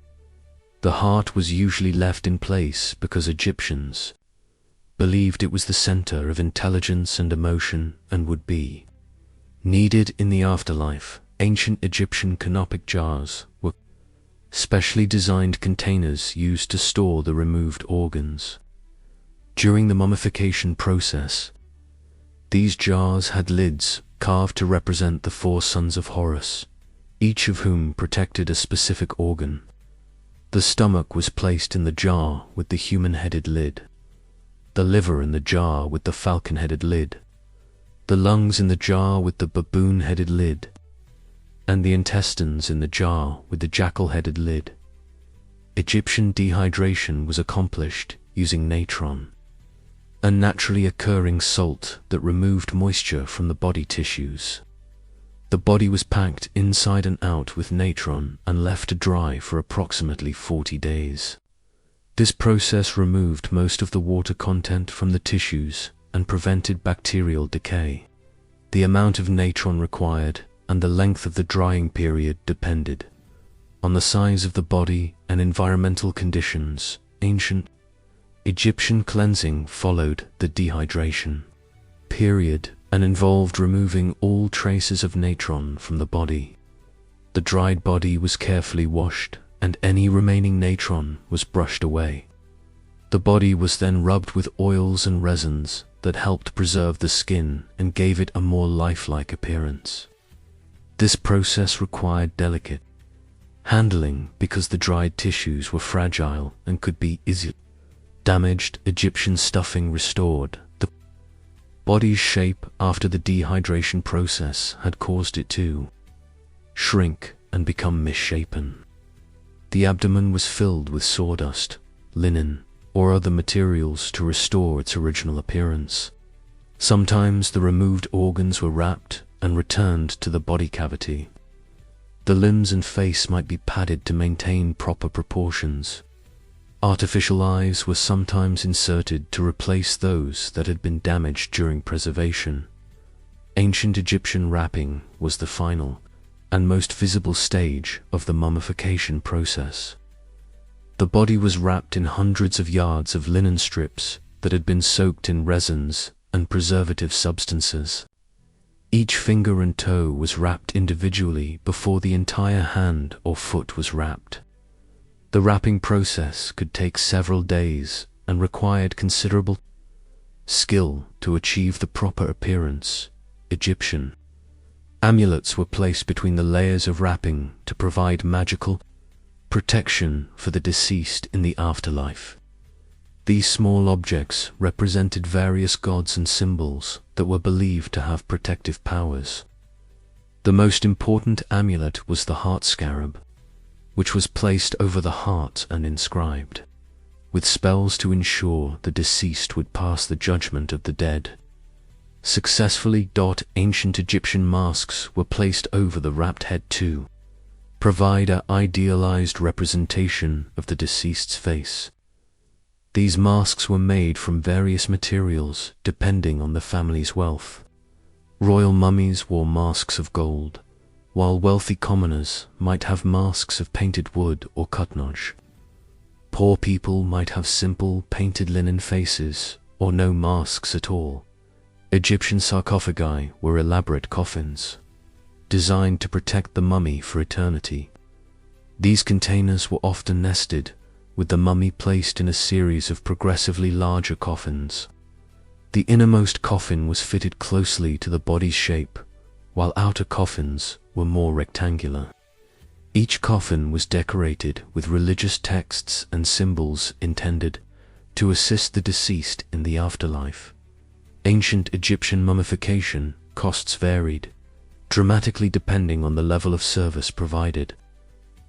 The heart was usually left in place because Egyptians believed it was the center of intelligence and emotion and would be needed in the afterlife. Ancient Egyptian canopic jars were specially designed containers used to store the removed organs. During the mummification process, these jars had lids carved to represent the 4 sons of Horus, each of whom protected a specific organ. The stomach was placed in the jar with the human-headed lid, the liver in the jar with the falcon-headed lid, the lungs in the jar with the baboon-headed lid, and the intestines in the jar with the jackal-headed lid. Egyptian dehydration was accomplished using natron, a naturally occurring salt that removed moisture from the body tissues. The body was packed inside and out with natron and left to dry for approximately 40 days. This process removed most of the water content from the tissues and prevented bacterial decay. The amount of natron required and the length of the drying period depended on the size of the body and environmental conditions. Ancient Egyptian cleansing followed the dehydration period and involved removing all traces of natron from the body. The dried body was carefully washed and any remaining natron was brushed away. The body was then rubbed with oils and resins that helped preserve the skin and gave it a more lifelike appearance. This process required delicate handling because the dried tissues were fragile and could be easily damaged. Egyptian stuffing restored the body's shape after the dehydration process had caused it to shrink and become misshapen. The abdomen was filled with sawdust, linen, or other materials to restore its original appearance. Sometimes the removed organs were wrapped and returned to the body cavity. The limbs and face might be padded to maintain proper proportions. Artificial eyes were sometimes inserted to replace those that had been damaged during preservation. Ancient Egyptian wrapping was the final and most visible stage of the mummification process. The body was wrapped in hundreds of yards of linen strips that had been soaked in resins and preservative substances. Each finger and toe was wrapped individually before the entire hand or foot was wrapped. The wrapping process could take several days and required considerable skill to achieve the proper appearance. Egyptian amulets were placed between the layers of wrapping to provide magical protection for the deceased in the afterlife. These small objects represented various gods and symbols that were believed to have protective powers. The most important amulet was the heart scarab, which was placed over the heart and inscribed with spells to ensure the deceased would pass the judgment of the dead successfully. Ancient Egyptian masks were placed over the wrapped head to provide an idealized representation of the deceased's face. These masks were made from various materials depending on the family's wealth. Royal mummies wore masks of gold, while wealthy commoners might have masks of painted wood or cutnoj. Poor people might have simple, painted linen faces, or no masks at all. Egyptian sarcophagi were elaborate coffins, designed to protect the mummy for eternity. These containers were often nested, with the mummy placed in a series of progressively larger coffins. The innermost coffin was fitted closely to the body's shape, while outer coffins were more rectangular. Each coffin was decorated with religious texts and symbols intended to assist the deceased in the afterlife. Ancient Egyptian mummification costs varied, dramatically depending on the level of service provided.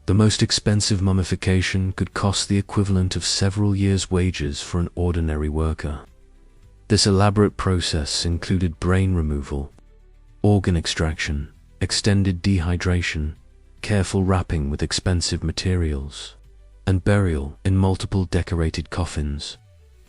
The most expensive mummification could cost the equivalent of several years' wages for an ordinary worker. This elaborate process included brain removal, organ extraction, extended dehydration, careful wrapping with expensive materials, and burial in multiple decorated coffins.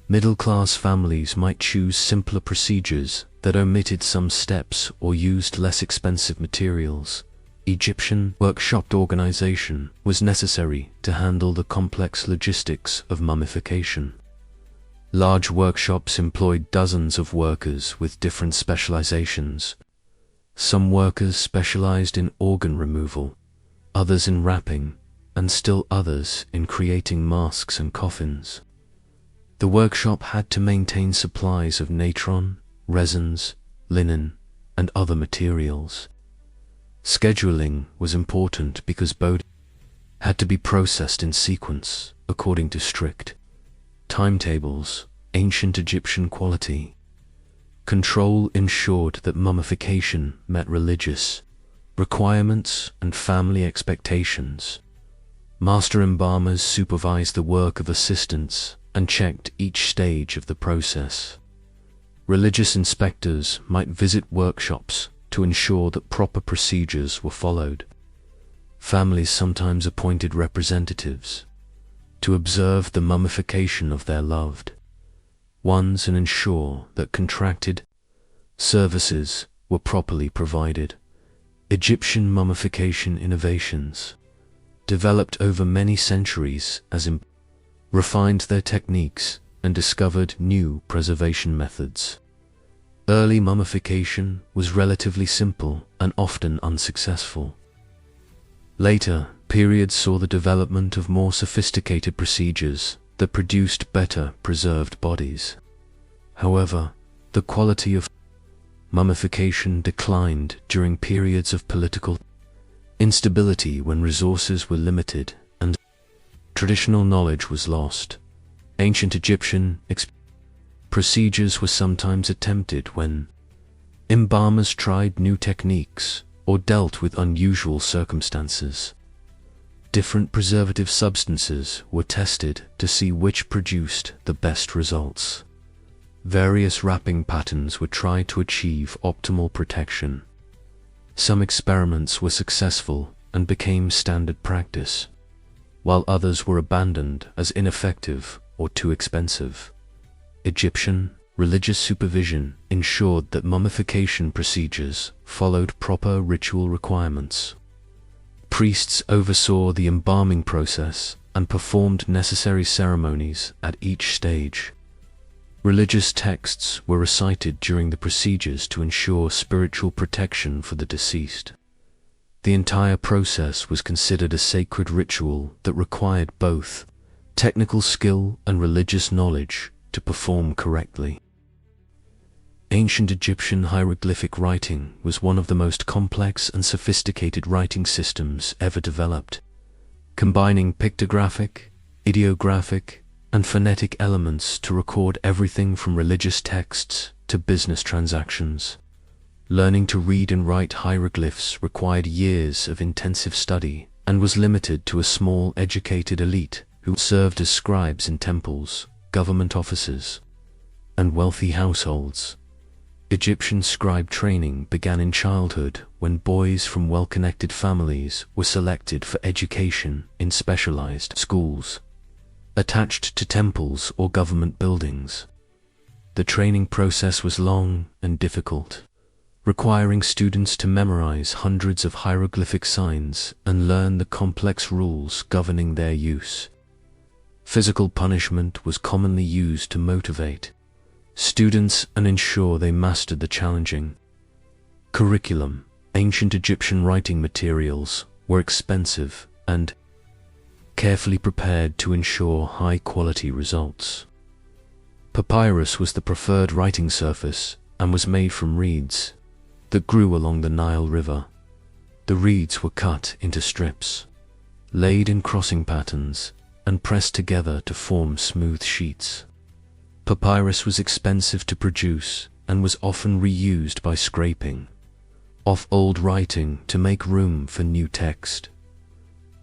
Middle-class families might choose simpler procedures that omitted some steps or used less expensive materials. Egyptian workshop organization was necessary to handle the complex logistics of mummification. Large workshops employed dozens of workers with different specializations. Some workers specialized in organ removal, others in wrapping, and still others in creating masks and coffins. The workshop had to maintain supplies of natron, resins, linen, and other materials. Scheduling was important because both had to be processed in sequence according to strict timetables. Ancient Egyptian quality control ensured that mummification met religious requirements and family expectations. Master embalmers supervised the work of assistants and checked each stage of the process. Religious inspectors might visit workshops to ensure that proper procedures were followed. Families sometimes appointed representatives to observe the mummification of their loved ones and ensure that contracted services were properly provided. Egyptian mummification innovations developed over many centuries as refined their techniques and discovered new preservation methods. Early mummification was relatively simple and often unsuccessful. Later periods saw the development of more sophisticated procedures that produced better preserved bodies. However, the quality of mummification declined during periods of political instability when resources were limited and traditional knowledge was lost. Ancient Egyptian procedures were sometimes attempted when embalmers tried new techniques or dealt with unusual circumstances. Different preservative substances were tested to see which produced the best results. Various wrapping patterns were tried to achieve optimal protection. Some experiments were successful and became standard practice, while others were abandoned as ineffective or too expensive. Egyptian religious supervision ensured that mummification procedures followed proper ritual requirements. Priests oversaw the embalming process and performed necessary ceremonies at each stage. Religious texts were recited during the procedures to ensure spiritual protection for the deceased. The entire process was considered a sacred ritual that required both technical skill and religious knowledge to perform correctly. Ancient Egyptian hieroglyphic writing was one of the most complex and sophisticated writing systems ever developed, combining pictographic, ideographic, and phonetic elements to record everything from religious texts to business transactions. Learning to read and write hieroglyphs required years of intensive study and was limited to a small educated elite who served as scribes in temples, government offices, and wealthy households. Egyptian scribe training began in childhood when boys from well-connected families were selected for education in specialized schools attached to temples or government buildings. The training process was long and difficult, requiring students to memorize hundreds of hieroglyphic signs and learn the complex rules governing their use. Physical punishment was commonly used to motivate students and ensure they mastered the challenging curriculum. Ancient Egyptian writing materials were expensive and carefully prepared to ensure high-quality results. Papyrus was the preferred writing surface and was made from reeds that grew along the Nile River. The reeds were cut into strips, laid in crossing patterns, and pressed together to form smooth sheets. Papyrus was expensive to produce and was often reused by scraping off old writing to make room for new text.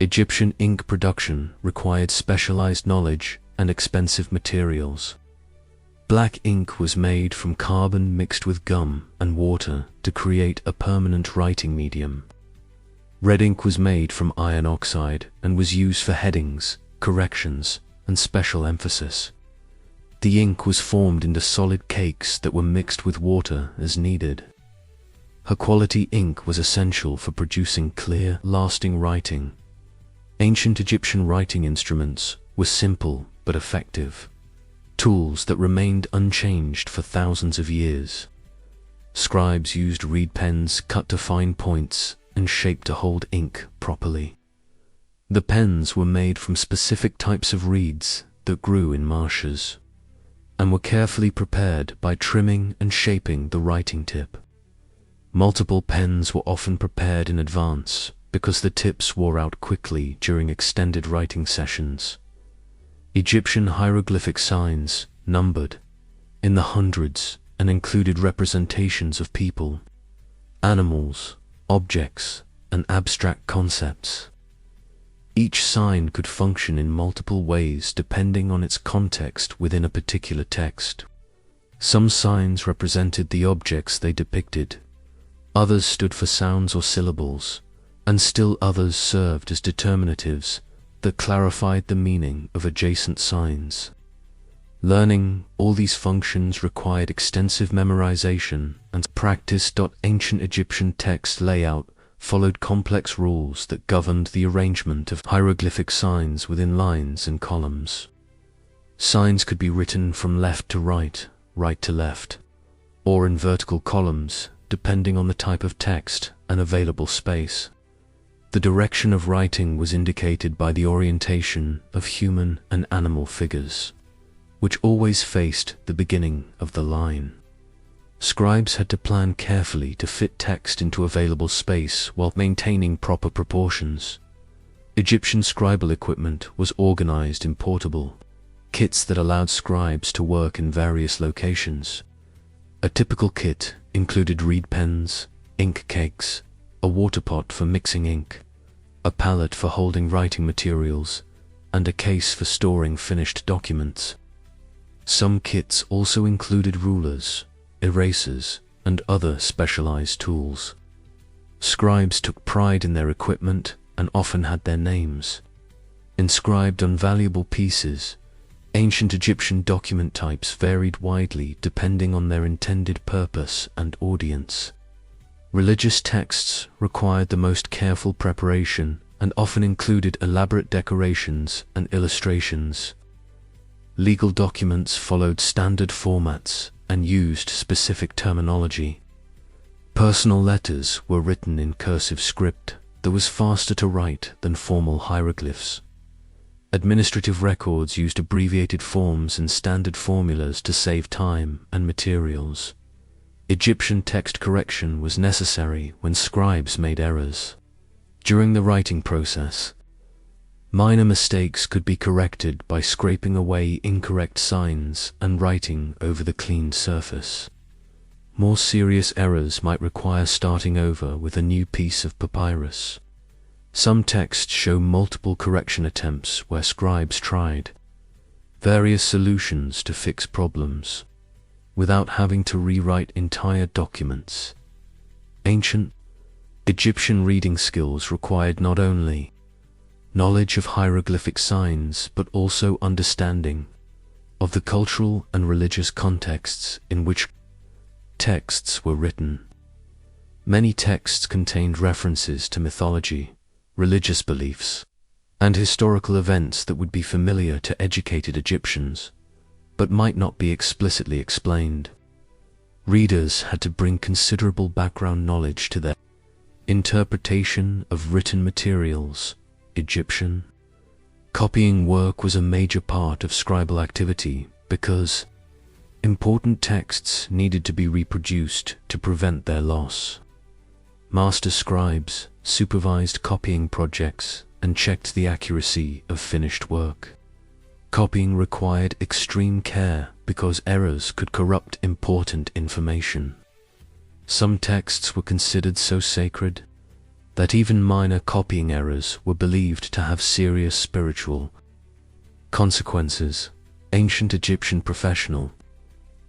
Egyptian ink production required specialized knowledge and expensive materials. Black ink was made from carbon mixed with gum and water to create a permanent writing medium. Red ink was made from iron oxide and was used for headings, corrections, and special emphasis. The ink was formed into solid cakes that were mixed with water as needed. High-quality ink was essential for producing clear, lasting writing. Ancient Egyptian writing instruments were simple but effective, tools that remained unchanged for thousands of years. Scribes used reed pens cut to fine points and shaped to hold ink properly. The pens were made from specific types of reeds that grew in marshes, and were carefully prepared by trimming and shaping the writing tip. Multiple pens were often prepared in advance because the tips wore out quickly during extended writing sessions. Egyptian hieroglyphic signs numbered in the hundreds and included representations of people, animals, objects, and abstract concepts. Each sign could function in multiple ways depending on its context within a particular text. Some signs represented the objects they depicted, others stood for sounds or syllables, and still others served as determinatives that clarified the meaning of adjacent signs. Learning all these functions required extensive memorization and practice. Ancient Egyptian text layout followed complex rules that governed the arrangement of hieroglyphic signs within lines and columns. Signs could be written from left to right, right to left, or in vertical columns, depending on the type of text and available space. The direction of writing was indicated by the orientation of human and animal figures, which always faced the beginning of the line. Scribes had to plan carefully to fit text into available space while maintaining proper proportions. Egyptian scribal equipment was organized in portable kits that allowed scribes to work in various locations. A typical kit included reed pens, ink cakes, a water pot for mixing ink, a pallet for holding writing materials, and a case for storing finished documents. Some kits also included rulers, erasers, and other specialized tools. Scribes took pride in their equipment and often had their names inscribed on valuable pieces. Ancient Egyptian document types varied widely depending on their intended purpose and audience. Religious texts required the most careful preparation and often included elaborate decorations and illustrations. Legal documents followed standard formats and used specific terminology. Personal letters were written in cursive script that was faster to write than formal hieroglyphs. Administrative records used abbreviated forms and standard formulas to save time and materials. Egyptian text correction was necessary when scribes made errors. During the writing process, minor mistakes could be corrected by scraping away incorrect signs and writing over the cleaned surface. More serious errors might require starting over with a new piece of papyrus. Some texts show multiple correction attempts where scribes tried various solutions to fix problems without having to rewrite entire documents. Ancient Egyptian reading skills required not only knowledge of hieroglyphic signs but also understanding of the cultural and religious contexts in which texts were written. Many texts contained references to mythology, religious beliefs, and historical events that would be familiar to educated Egyptians, but might not be explicitly explained. Readers had to bring considerable background knowledge to their interpretation of written materials. Egyptian copying work was a major part of scribal activity because important texts needed to be reproduced to prevent their loss. Master scribes supervised copying projects and checked the accuracy of finished work. Copying required extreme care because errors could corrupt important information. Some texts were considered so sacred that even minor copying errors were believed to have serious spiritual consequences. Ancient Egyptian professional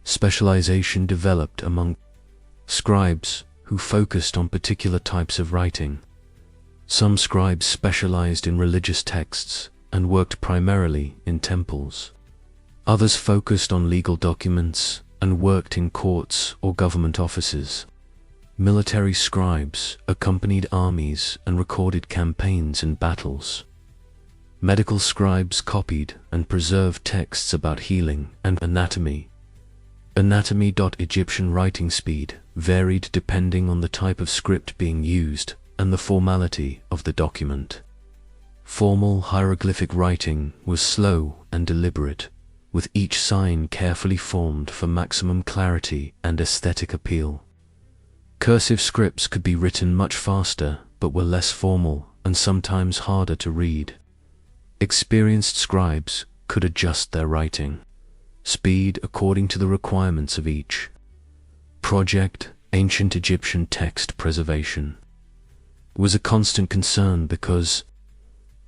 specialization developed among scribes who focused on particular types of writing. Some scribes specialized in religious texts and worked primarily in temples. Others focused on legal documents and worked in courts or government offices. Military scribes accompanied armies and recorded campaigns and battles. Medical scribes copied and preserved texts about healing and anatomy. Egyptian writing speed varied depending on the type of script being used and the formality of the document. Formal hieroglyphic writing was slow and deliberate, with each sign carefully formed for maximum clarity and aesthetic appeal. Cursive scripts could be written much faster but were less formal and sometimes harder to read. Experienced scribes could adjust their writing speed according to the requirements of each project. Ancient Egyptian text preservation was a constant concern because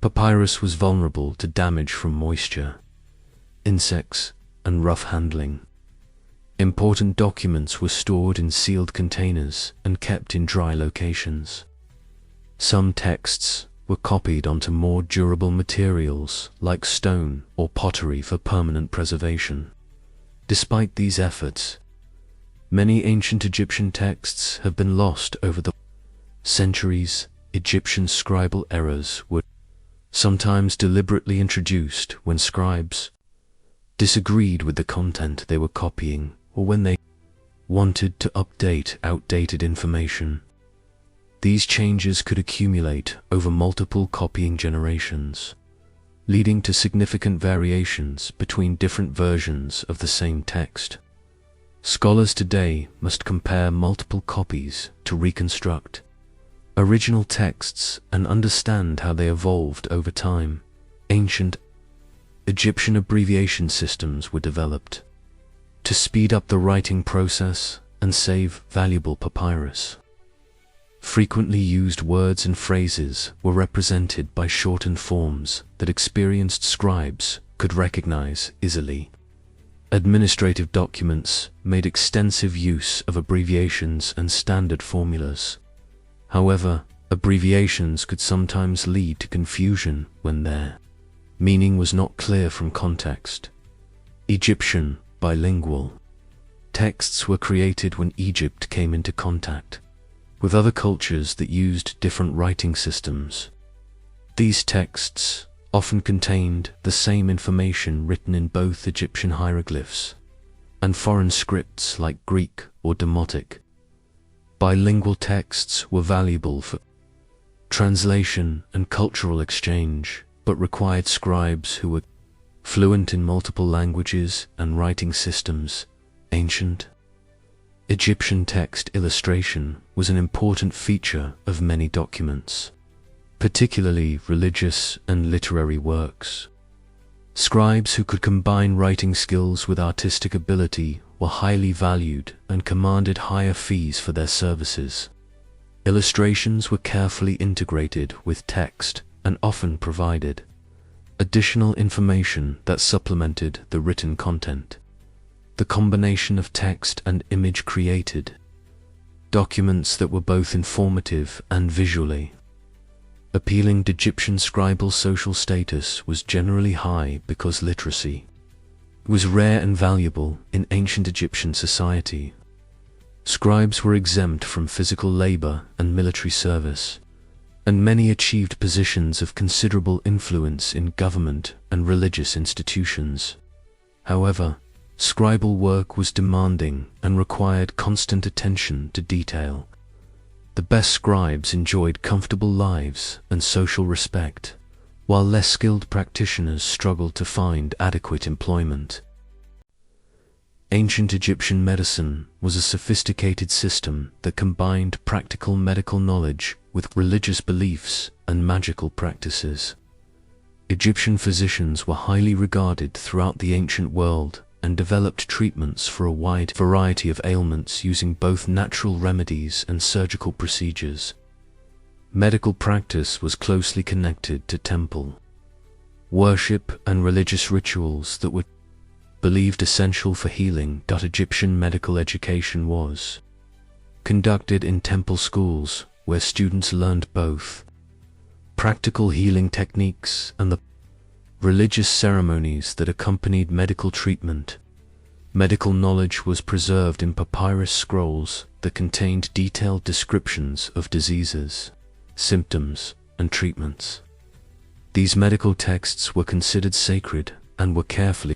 papyrus was vulnerable to damage from moisture, insects, and rough handling. Important documents were stored in sealed containers and kept in dry locations. Some texts were copied onto more durable materials like stone or pottery for permanent preservation. Despite these efforts, many ancient Egyptian texts have been lost over the centuries. Egyptian scribal errors were sometimes deliberately introduced when scribes disagreed with the content they were copying or when they wanted to update outdated information. These changes could accumulate over multiple copying generations, leading to significant variations between different versions of the same text. Scholars today must compare multiple copies to reconstruct original texts and understand how they evolved over time. Ancient Egyptian abbreviation systems were developed to speed up the writing process and save valuable papyrus. Frequently used words and phrases were represented by shortened forms that experienced scribes could recognize easily. Administrative documents made extensive use of abbreviations and standard formulas. However, abbreviations could sometimes lead to confusion when their meaning was not clear from context. Egyptian bilingual texts were created when Egypt came into contact with other cultures that used different writing systems. These texts often contained the same information written in both Egyptian hieroglyphs and foreign scripts like Greek or Demotic. Bilingual texts were valuable for translation and cultural exchange, but required scribes who were fluent in multiple languages and writing systems. Ancient Egyptian text illustration was an important feature of many documents, particularly religious and literary works. Scribes who could combine writing skills with artistic ability were highly valued and commanded higher fees for their services. Illustrations were carefully integrated with text and often provided additional information that supplemented the written content. The combination of text and image created documents that were both informative and visually appealing. Egyptian scribal social status was generally high because literacy was rare and valuable in ancient Egyptian society. Scribes were exempt from physical labor and military service, and many achieved positions of considerable influence in government and religious institutions. However, scribal work was demanding and required constant attention to detail. The best scribes enjoyed comfortable lives and social respect, while less skilled practitioners struggled to find adequate employment. Ancient Egyptian medicine was a sophisticated system that combined practical medical knowledge with religious beliefs and magical practices. Egyptian physicians were highly regarded throughout the ancient world and developed treatments for a wide variety of ailments using both natural remedies and surgical procedures. Medical practice was closely connected to temple worship and religious rituals that were believed essential for healing. Egyptian medical education was conducted in temple schools where students learned both practical healing techniques and the religious ceremonies that accompanied medical treatment. Medical knowledge was preserved in papyrus scrolls that contained detailed descriptions of diseases, symptoms, and treatments. These medical texts were considered sacred and were carefully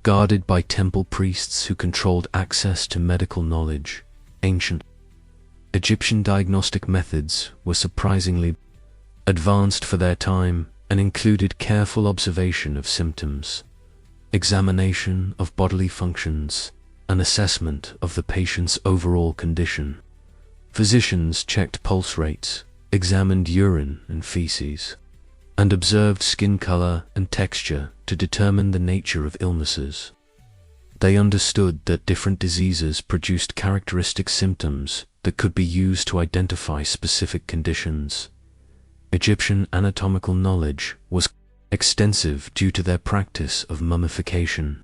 guarded by temple priests who controlled access to medical knowledge. Ancient Egyptian diagnostic methods were surprisingly advanced for their time and included careful observation of symptoms, examination of bodily functions, and assessment of the patient's overall condition. Physicians checked pulse rates, examined urine and feces, and observed skin color and texture to determine the nature of illnesses. They understood that different diseases produced characteristic symptoms that could be used to identify specific conditions. Egyptian anatomical knowledge was extensive due to their practice of mummification,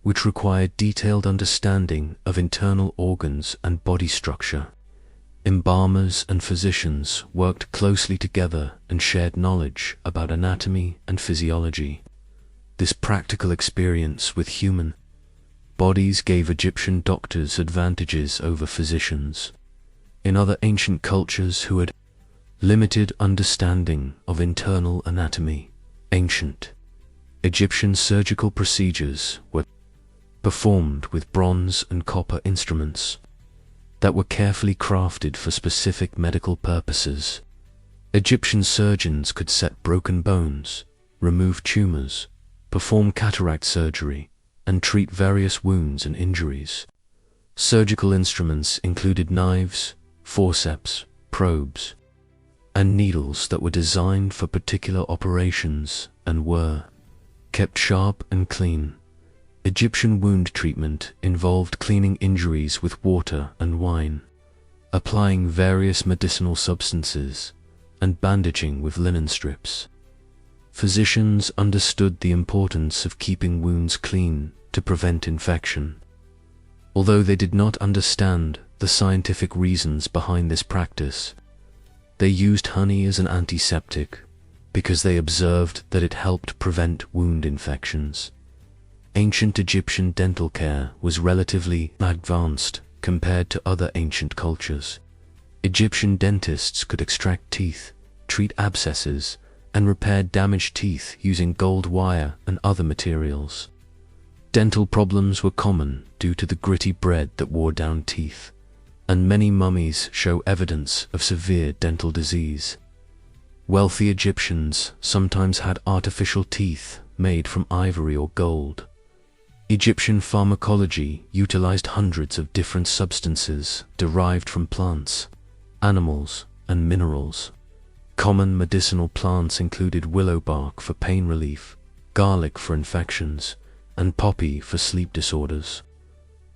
which required detailed understanding of internal organs and body structure. Embalmers and physicians worked closely together and shared knowledge about anatomy and physiology. This practical experience with human bodies gave Egyptian doctors advantages over physicians in other ancient cultures who had limited understanding of internal anatomy. Ancient Egyptian surgical procedures were performed with bronze and copper instruments that were carefully crafted for specific medical purposes. Egyptian surgeons could set broken bones, remove tumors, perform cataract surgery, and treat various wounds and injuries. Surgical instruments included knives, forceps, probes, and needles that were designed for particular operations and were kept sharp and clean. Egyptian wound treatment involved cleaning injuries with water and wine, applying various medicinal substances, and bandaging with linen strips. Physicians understood the importance of keeping wounds clean to prevent infection. Although they did not understand the scientific reasons behind this practice, they used honey as an antiseptic because they observed that it helped prevent wound infections. Ancient Egyptian dental care was relatively advanced compared to other ancient cultures. Egyptian dentists could extract teeth, treat abscesses, and repair damaged teeth using gold wire and other materials. Dental problems were common due to the gritty bread that wore down teeth, and many mummies show evidence of severe dental disease. Wealthy Egyptians sometimes had artificial teeth made from ivory or gold. Egyptian pharmacology utilized hundreds of different substances derived from plants, animals, and minerals. Common medicinal plants included willow bark for pain relief, garlic for infections, and poppy for sleep disorders.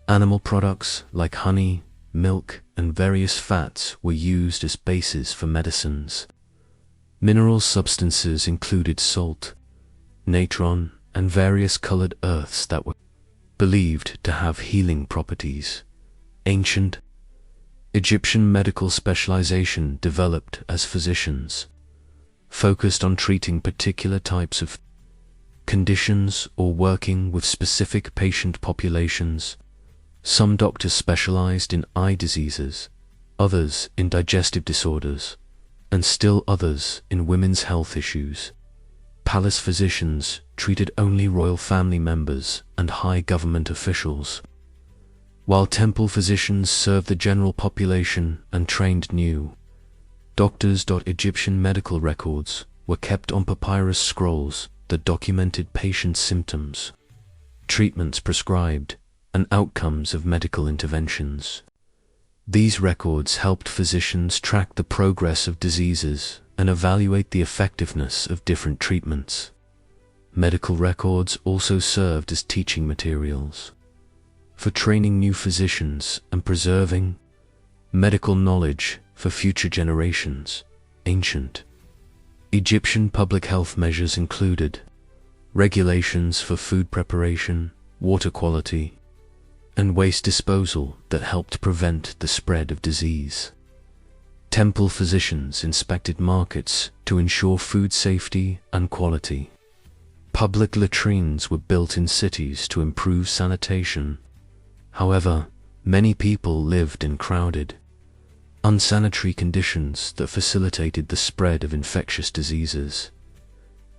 Animal products like honey, milk, and various fats were used as bases for medicines. Mineral substances included salt, natron, and various colored earths that were believed to have healing properties. Ancient Egyptian medical specialization developed as physicians focused on treating particular types of conditions or working with specific patient populations. Some doctors specialized in eye diseases, others in digestive disorders, and still others in women's health issues. Palace physicians treated only royal family members and high government officials, while temple physicians served the general population and trained new doctors. Egyptian medical records were kept on papyrus scrolls that documented patient symptoms, treatments prescribed, and outcomes of medical interventions. These records helped physicians track the progress of diseases and evaluate the effectiveness of different treatments. Medical records also served as teaching materials for training new physicians and preserving medical knowledge for future generations. Ancient Egyptian public health measures included regulations for food preparation, water quality, and waste disposal that helped prevent the spread of disease. Temple physicians inspected markets to ensure food safety and quality. Public latrines were built in cities to improve sanitation. However, many people lived in crowded, unsanitary conditions that facilitated the spread of infectious diseases.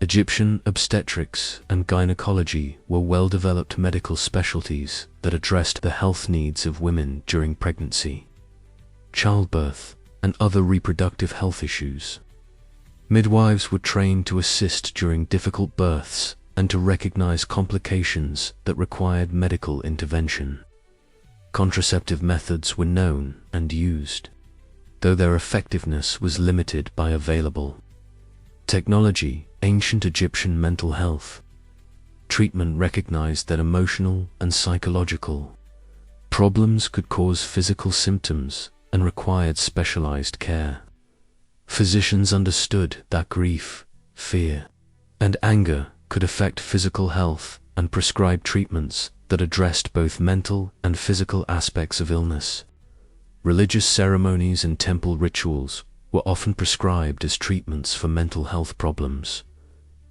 Egyptian obstetrics and gynecology were well-developed medical specialties that addressed the health needs of women during pregnancy, childbirth, and other reproductive health issues. Midwives were trained to assist during difficult births and to recognize complications that required medical intervention. Contraceptive methods were known and used, though their effectiveness was limited by available technology. Ancient Egyptian mental health treatment recognized that emotional and psychological problems could cause physical symptoms and required specialized care. Physicians understood that grief, fear, and anger could affect physical health and prescribed treatments that addressed both mental and physical aspects of illness. Religious ceremonies and temple rituals were often prescribed as treatments for mental health problems.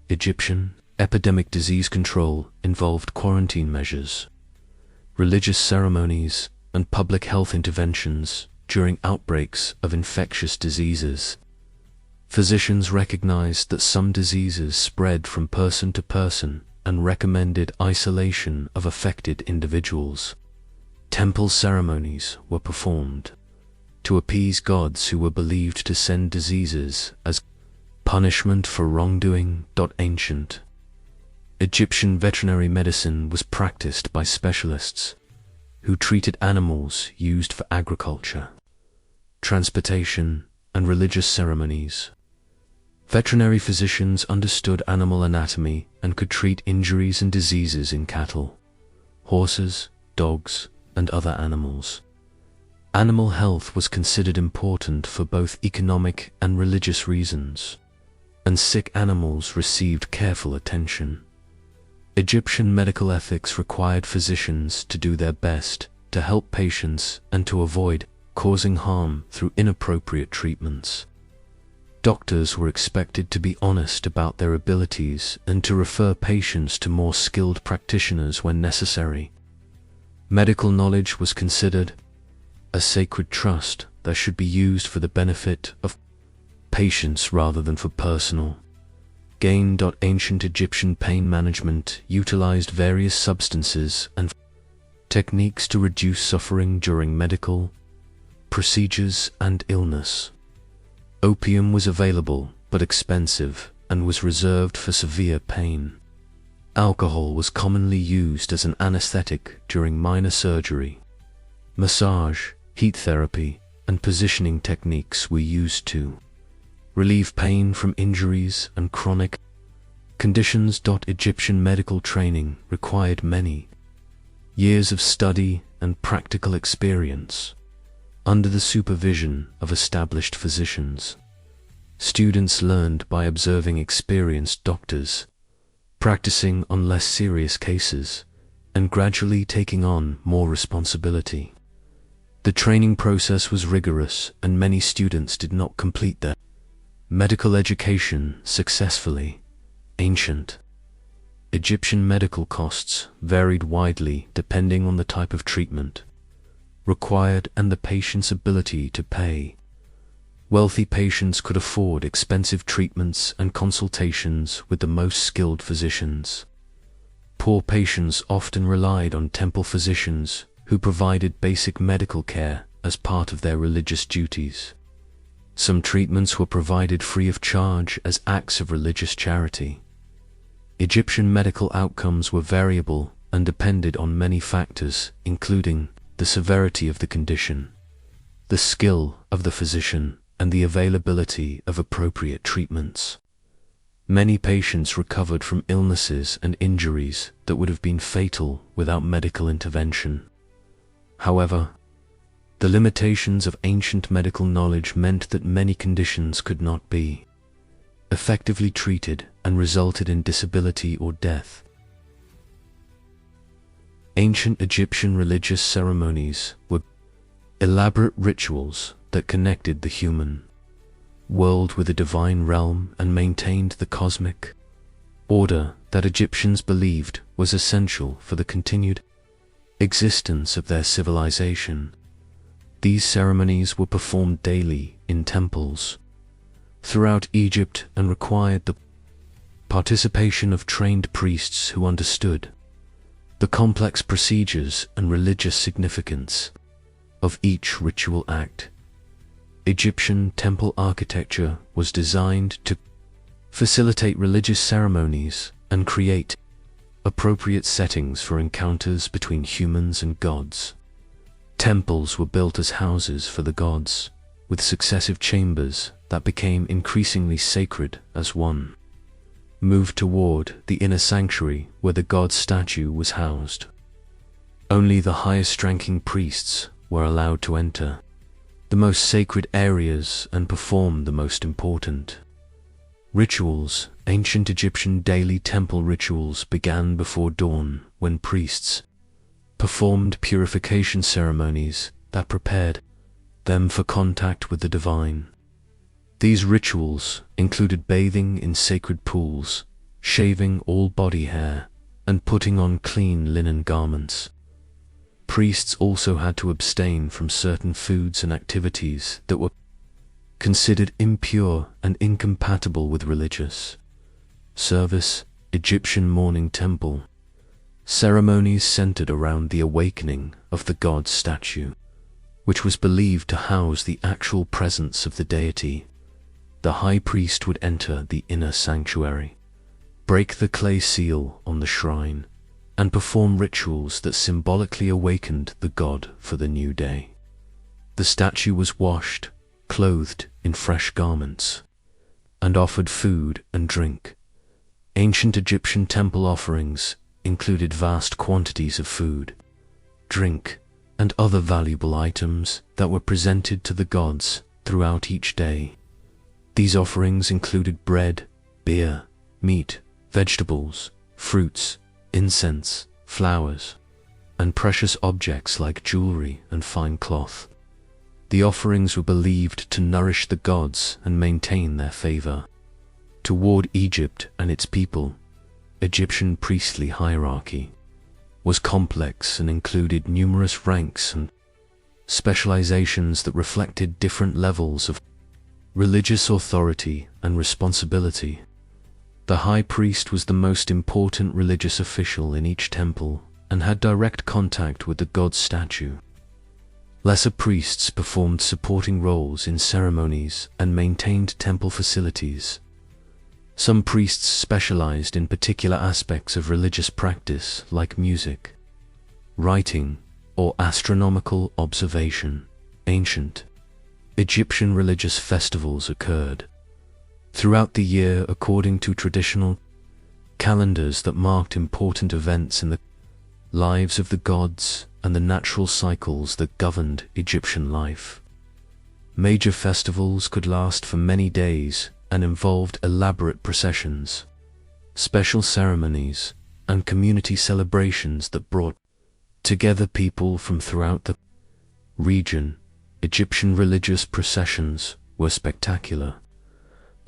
Egyptian epidemic disease control involved quarantine measures, religious ceremonies, and public health interventions during outbreaks of infectious diseases. Physicians recognized that some diseases spread from person to person and recommended isolation of affected individuals. Temple ceremonies were performed to appease gods who were believed to send diseases as punishment for wrongdoing. Ancient Egyptian veterinary medicine was practiced by specialists who treated animals used for agriculture, transportation, and religious ceremonies. Veterinary physicians understood animal anatomy and could treat injuries and diseases in cattle, horses, dogs, and other animals. Animal health was considered important for both economic and religious reasons, and sick animals received careful attention. Egyptian medical ethics required physicians to do their best to help patients and to avoid causing harm through inappropriate treatments. Doctors were expected to be honest about their abilities and to refer patients to more skilled practitioners when necessary. Medical knowledge was considered a sacred trust that should be used for the benefit of patients rather than for personal gain. Ancient Egyptian pain management utilized various substances and techniques to reduce suffering during medical procedures and illness. Opium was available but expensive and was reserved for severe pain. Alcohol was commonly used as an anesthetic during minor surgery. Massage, heat therapy, and positioning techniques were used to relieve pain from injuries and chronic conditions. Egyptian medical training required many years of study and practical experience under the supervision of established physicians. Students learned by observing experienced doctors, practicing on less serious cases, and gradually taking on more responsibility. The training process was rigorous, and many students did not complete their medical education successfully. Ancient Egyptian medical costs varied widely depending on the type of treatment required and the patient's ability to pay. Wealthy patients could afford expensive treatments and consultations with the most skilled physicians. Poor patients often relied on temple physicians who provided basic medical care as part of their religious duties. Some treatments were provided free of charge as acts of religious charity. Egyptian medical outcomes were variable and depended on many factors, including the severity of the condition, the skill of the physician, and the availability of appropriate treatments. Many patients recovered from illnesses and injuries that would have been fatal without medical intervention. However, the limitations of ancient medical knowledge meant that many conditions could not be effectively treated and resulted in disability or death. Ancient Egyptian religious ceremonies were elaborate rituals that connected the human world with the divine realm and maintained the cosmic order that Egyptians believed was essential for the continued existence of their civilization. These ceremonies were performed daily in temples throughout Egypt and required the participation of trained priests who understood the complex procedures and religious significance of each ritual act. Egyptian temple architecture was designed to facilitate religious ceremonies and create appropriate settings for encounters between humans and gods. Temples were built as houses for the gods, with successive chambers that became increasingly sacred as one moved toward the inner sanctuary where the god statue was housed. Only the highest-ranking priests were allowed to enter the most sacred areas and perform the most important rituals. Ancient Egyptian daily temple rituals began before dawn when priests performed purification ceremonies that prepared them for contact with the divine. These rituals included bathing in sacred pools, shaving all body hair, and putting on clean linen garments. Priests also had to abstain from certain foods and activities that were considered impure and incompatible with religious service. Egyptian morning temple ceremonies centered around the awakening of the god statue, which was believed to house the actual presence of the deity. The high priest would enter the inner sanctuary, break the clay seal on the shrine, and perform rituals that symbolically awakened the god for the new day. The statue was washed, clothed in fresh garments, and offered food and drink. Ancient Egyptian temple offerings included vast quantities of food, drink, and other valuable items that were presented to the gods throughout each day. These offerings included bread, beer, meat, vegetables, fruits, incense, flowers, and precious objects like jewelry and fine cloth. The offerings were believed to nourish the gods and maintain their favor. Toward Egypt and its people, Egyptian priestly hierarchy was complex and included numerous ranks and specializations that reflected different levels of religious authority and responsibility. The high priest was the most important religious official in each temple and had direct contact with the god statue. Lesser priests performed supporting roles in ceremonies and maintained temple facilities. Some priests specialized in particular aspects of religious practice like music, writing, or astronomical observation. Ancient Egyptian religious festivals occurred throughout the year according to traditional calendars that marked important events in the lives of the gods and the natural cycles that governed Egyptian life. Major festivals could last for many days and involved elaborate processions, special ceremonies, and community celebrations that brought together people from throughout the region. Egyptian religious processions were spectacular,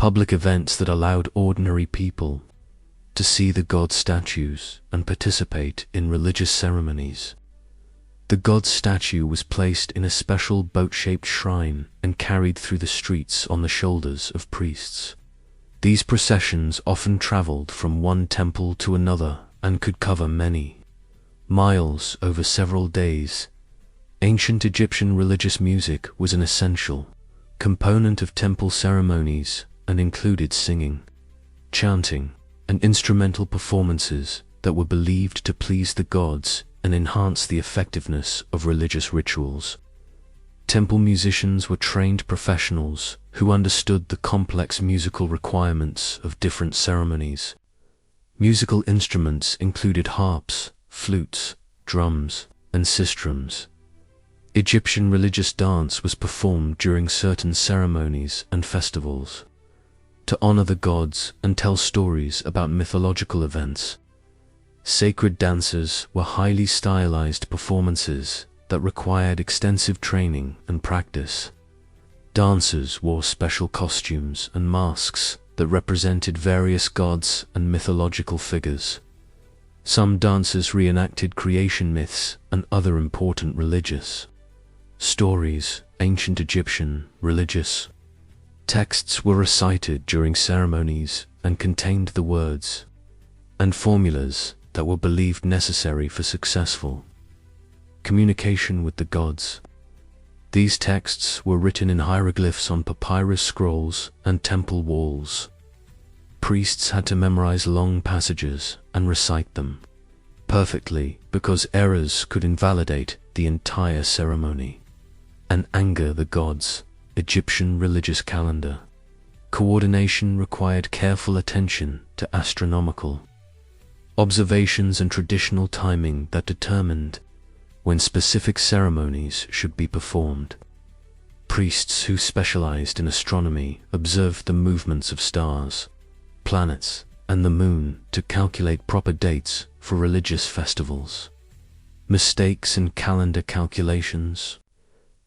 public events that allowed ordinary people to see the god statues and participate in religious ceremonies. The god's statue was placed in a special boat-shaped shrine and carried through the streets on the shoulders of priests. These processions often traveled from one temple to another and could cover many miles over several days. Ancient Egyptian religious music was an essential component of temple ceremonies and included singing, chanting, and instrumental performances that were believed to please the gods and enhance the effectiveness of religious rituals. Temple musicians were trained professionals who understood the complex musical requirements of different ceremonies. Musical instruments included harps, flutes, drums, and sistrums. Egyptian religious dance was performed during certain ceremonies and festivals to honor the gods and tell stories about mythological events. Sacred dances were highly stylized performances that required extensive training and practice. Dancers wore special costumes and masks that represented various gods and mythological figures. Some dancers reenacted creation myths and other important religious stories. Ancient Egyptian religious texts were recited during ceremonies and contained the words and formulas that were believed necessary for successful communication with the gods. These texts were written in hieroglyphs on papyrus scrolls and temple walls. Priests had to memorize long passages and recite them perfectly because errors could invalidate the entire ceremony and anger the gods. Egyptian religious calendar coordination required careful attention to astronomical observations and traditional timing that determined when specific ceremonies should be performed. Priests who specialized in astronomy observed the movements of stars, planets, and the moon to calculate proper dates for religious festivals. Mistakes in calendar calculations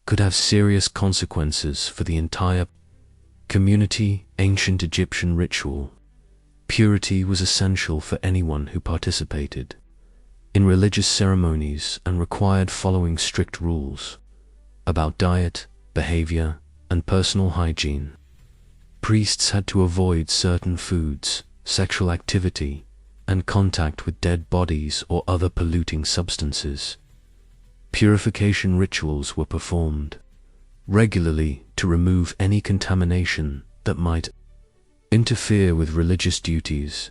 could have serious consequences for the entire community. Ancient Egyptian ritual purity was essential for anyone who participated in religious ceremonies and required following strict rules about diet, behavior, and personal hygiene. Priests had to avoid certain foods, sexual activity, and contact with dead bodies or other polluting substances. Purification rituals were performed regularly to remove any contamination that might interfere with religious duties.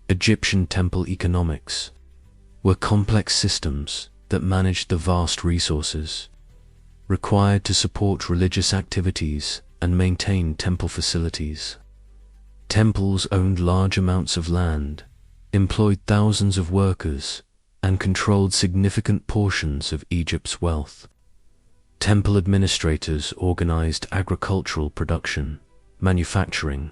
Egyptian temple economics were complex systems that managed the vast resources required to support religious activities and maintain temple facilities. Temples owned large amounts of land, employed thousands of workers, and controlled significant portions of Egypt's wealth. Temple administrators organized agricultural production, manufacturing,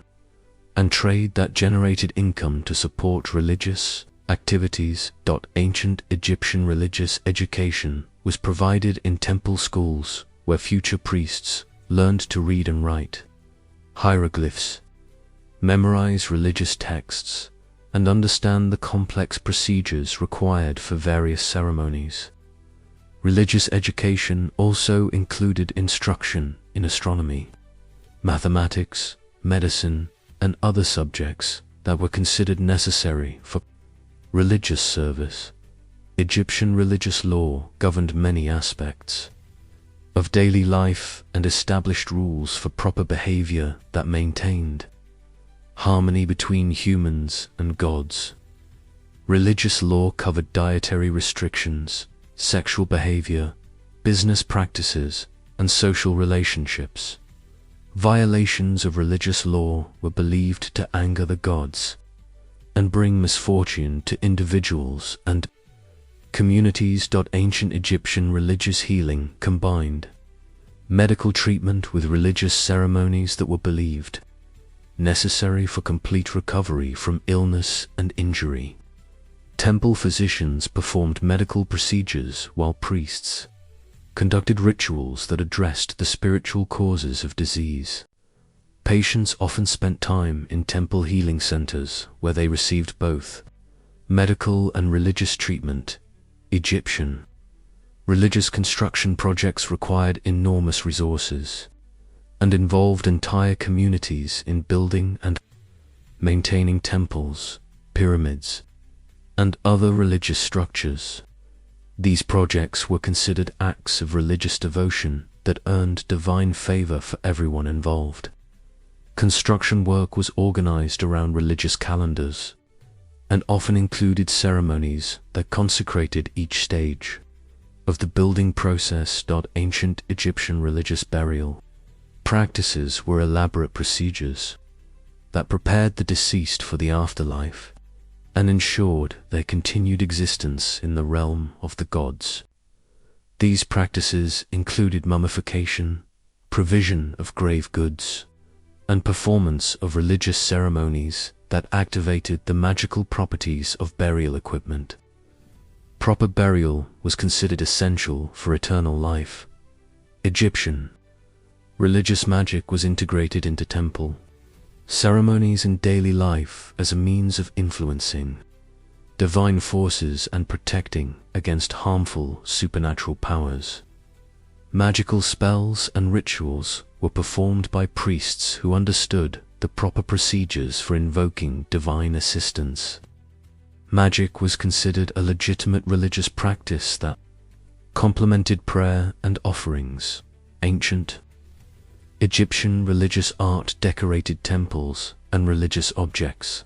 and trade that generated income to support religious activities. Ancient Egyptian religious education was provided in temple schools where future priests learned to read and write hieroglyphs, memorize religious texts, and understand the complex procedures required for various ceremonies. Religious education also included instruction in astronomy, mathematics, medicine, and other subjects that were considered necessary for religious service. Egyptian religious law governed many aspects of daily life and established rules for proper behavior that maintained harmony between humans and gods. Religious law covered dietary restrictions, sexual behavior, business practices, and social relationships. Violations of religious law were believed to anger the gods and bring misfortune to individuals and communities. Ancient Egyptian religious healing combined medical treatment with religious ceremonies that were believed necessary for complete recovery from illness and injury. Temple physicians performed medical procedures while priests conducted rituals that addressed the spiritual causes of disease. Patients often spent time in temple healing centers where they received both medical and religious treatment. Egyptian Religious construction projects required enormous resources and involved entire communities in building and maintaining temples, pyramids, and other religious structures. These projects were considered acts of religious devotion that earned divine favor for everyone involved. Construction work was organized around religious calendars and often included ceremonies that consecrated each stage of the building process. Ancient Egyptian religious burial practices were elaborate procedures that prepared the deceased for the afterlife and ensured their continued existence in the realm of the gods. These practices included mummification, provision of grave goods, and performance of religious ceremonies that activated the magical properties of burial equipment. Proper burial was considered essential for eternal life. Egyptian religious magic was integrated into temple ceremonies and daily life as a means of influencing divine forces and protecting against harmful supernatural powers. Magical spells and rituals were performed by priests who understood the proper procedures for invoking divine assistance. Magic was considered a legitimate religious practice that complemented prayer and offerings. Ancient Egyptian religious art decorated temples and religious objects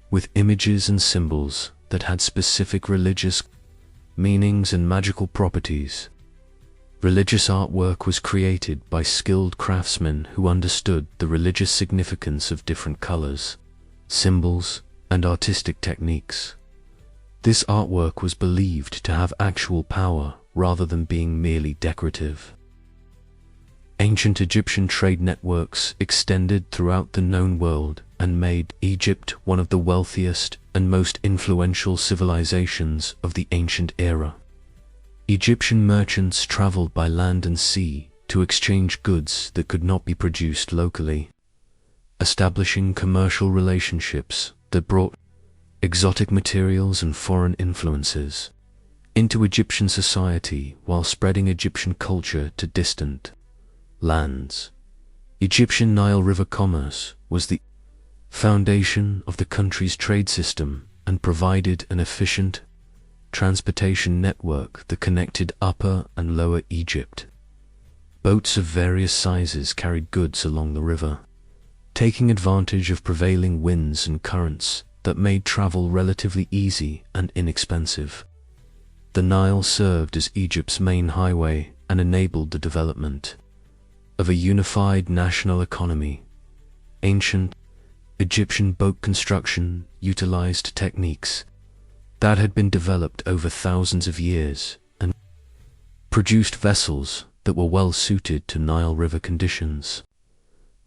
with images and symbols that had specific religious meanings and magical properties. Religious artwork was created by skilled craftsmen who understood the religious significance of different colors, symbols, and artistic techniques. This artwork was believed to have actual power rather than being merely decorative. Ancient Egyptian trade networks extended throughout the known world and made Egypt one of the wealthiest and most influential civilizations of the ancient era. Egyptian merchants traveled by land and sea to exchange goods that could not be produced locally, establishing commercial relationships that brought exotic materials and foreign influences into Egyptian society while spreading Egyptian culture to distant lands. Egyptian Nile River commerce was the foundation of the country's trade system and provided an efficient transportation network that connected Upper and Lower Egypt. Boats of various sizes carried goods along the river, taking advantage of prevailing winds and currents that made travel relatively easy and inexpensive. The Nile served as Egypt's main highway and enabled the development of a unified national economy. Ancient Egyptian boat construction utilized techniques that had been developed over thousands of years and produced vessels that were well suited to Nile River conditions.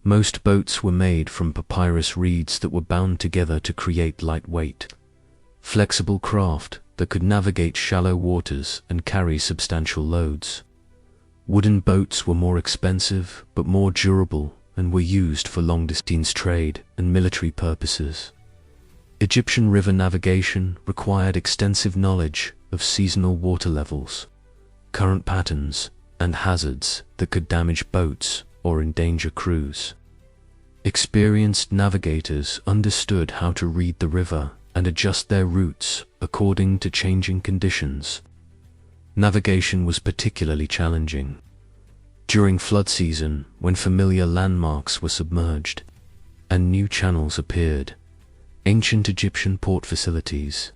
Most boats were made from papyrus reeds that were bound together to create lightweight, flexible craft that could navigate shallow waters and carry substantial loads. Wooden boats were more expensive but more durable and were used for long-distance trade and military purposes. Egyptian river navigation required extensive knowledge of seasonal water levels, current patterns, and hazards that could damage boats or endanger crews. Experienced navigators understood how to read the river and adjust their routes according to changing conditions. Navigation was particularly challenging during flood season, when familiar landmarks were submerged and new channels appeared. Ancient Egyptian port facilities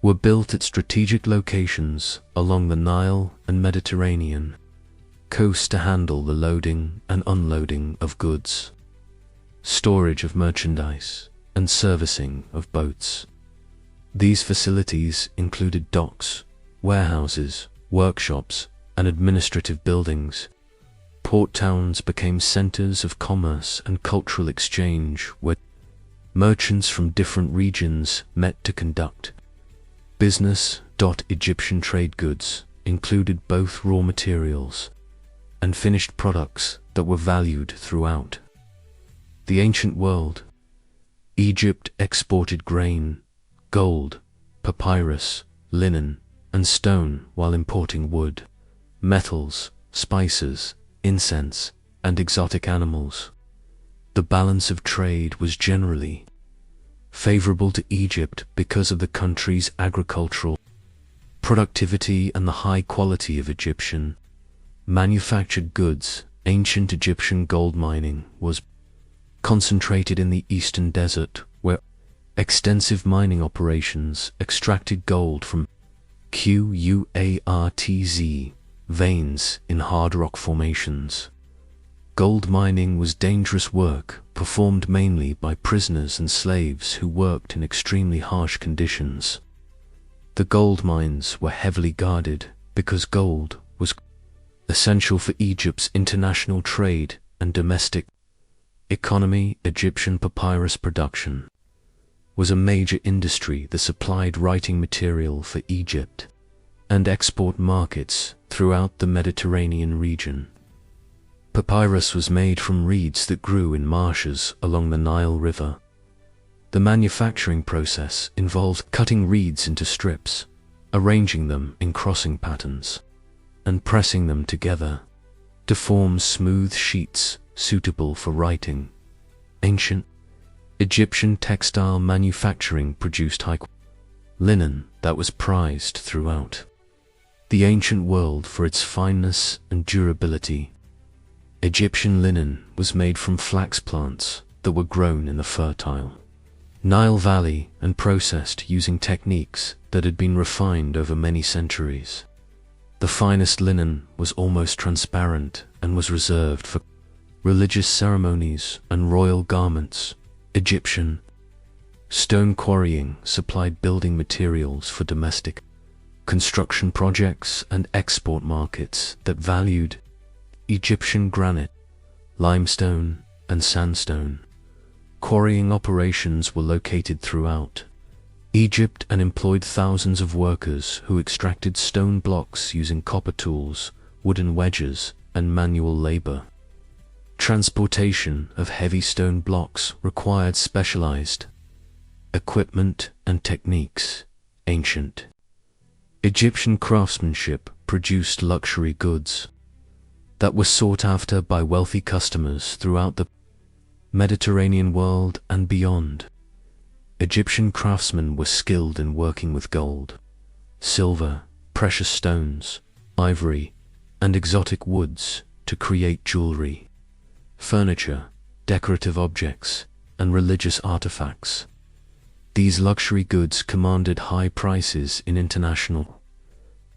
were built at strategic locations along the Nile and Mediterranean coasts to handle the loading and unloading of goods, storage of merchandise, and servicing of boats. These facilities included docks, warehouses, workshops, and administrative buildings. Port towns became centers of commerce and cultural exchange where merchants from different regions met to conduct business. Egyptian trade goods included both raw materials and finished products that were valued throughout the ancient world. Egypt exported grain, gold, papyrus, linen, and stone while importing wood, metals, spices, incense, and exotic animals. The balance of trade was generally favorable to Egypt because of the country's agricultural productivity and the high quality of Egyptian manufactured goods. Ancient Egyptian gold mining was concentrated in the eastern desert, where extensive mining operations extracted gold from quartz veins in hard rock formations. Gold mining was dangerous work performed mainly by prisoners and slaves who worked in extremely harsh conditions. The gold mines were heavily guarded because gold was essential for Egypt's international trade and domestic economy. Egyptian papyrus production was a major industry that supplied writing material for Egypt and export markets throughout the Mediterranean region. Papyrus was made from reeds that grew in marshes along the Nile River. The manufacturing process involved cutting reeds into strips, arranging them in crossing patterns, and pressing them together to form smooth sheets suitable for writing. Ancient Egyptian textile manufacturing produced high linen that was prized throughout the ancient world for its fineness and durability. Egyptian linen was made from flax plants that were grown in the fertile Nile Valley and processed using techniques that had been refined over many centuries. The finest linen was almost transparent and was reserved for religious ceremonies and royal garments. Egyptian stone quarrying supplied building materials for domestic construction projects and export markets that valued Egyptian granite, limestone, and sandstone. Quarrying operations were located throughout Egypt and employed thousands of workers who extracted stone blocks using copper tools, wooden wedges, and manual labor. Transportation of heavy stone blocks required specialized equipment and techniques. Ancient Egyptian craftsmanship produced luxury goods that were sought after by wealthy customers throughout the Mediterranean world and beyond. Egyptian craftsmen were skilled in working with gold, silver, precious stones, ivory, and exotic woods to create jewelry, furniture, decorative objects, and religious artifacts. These luxury goods commanded high prices in international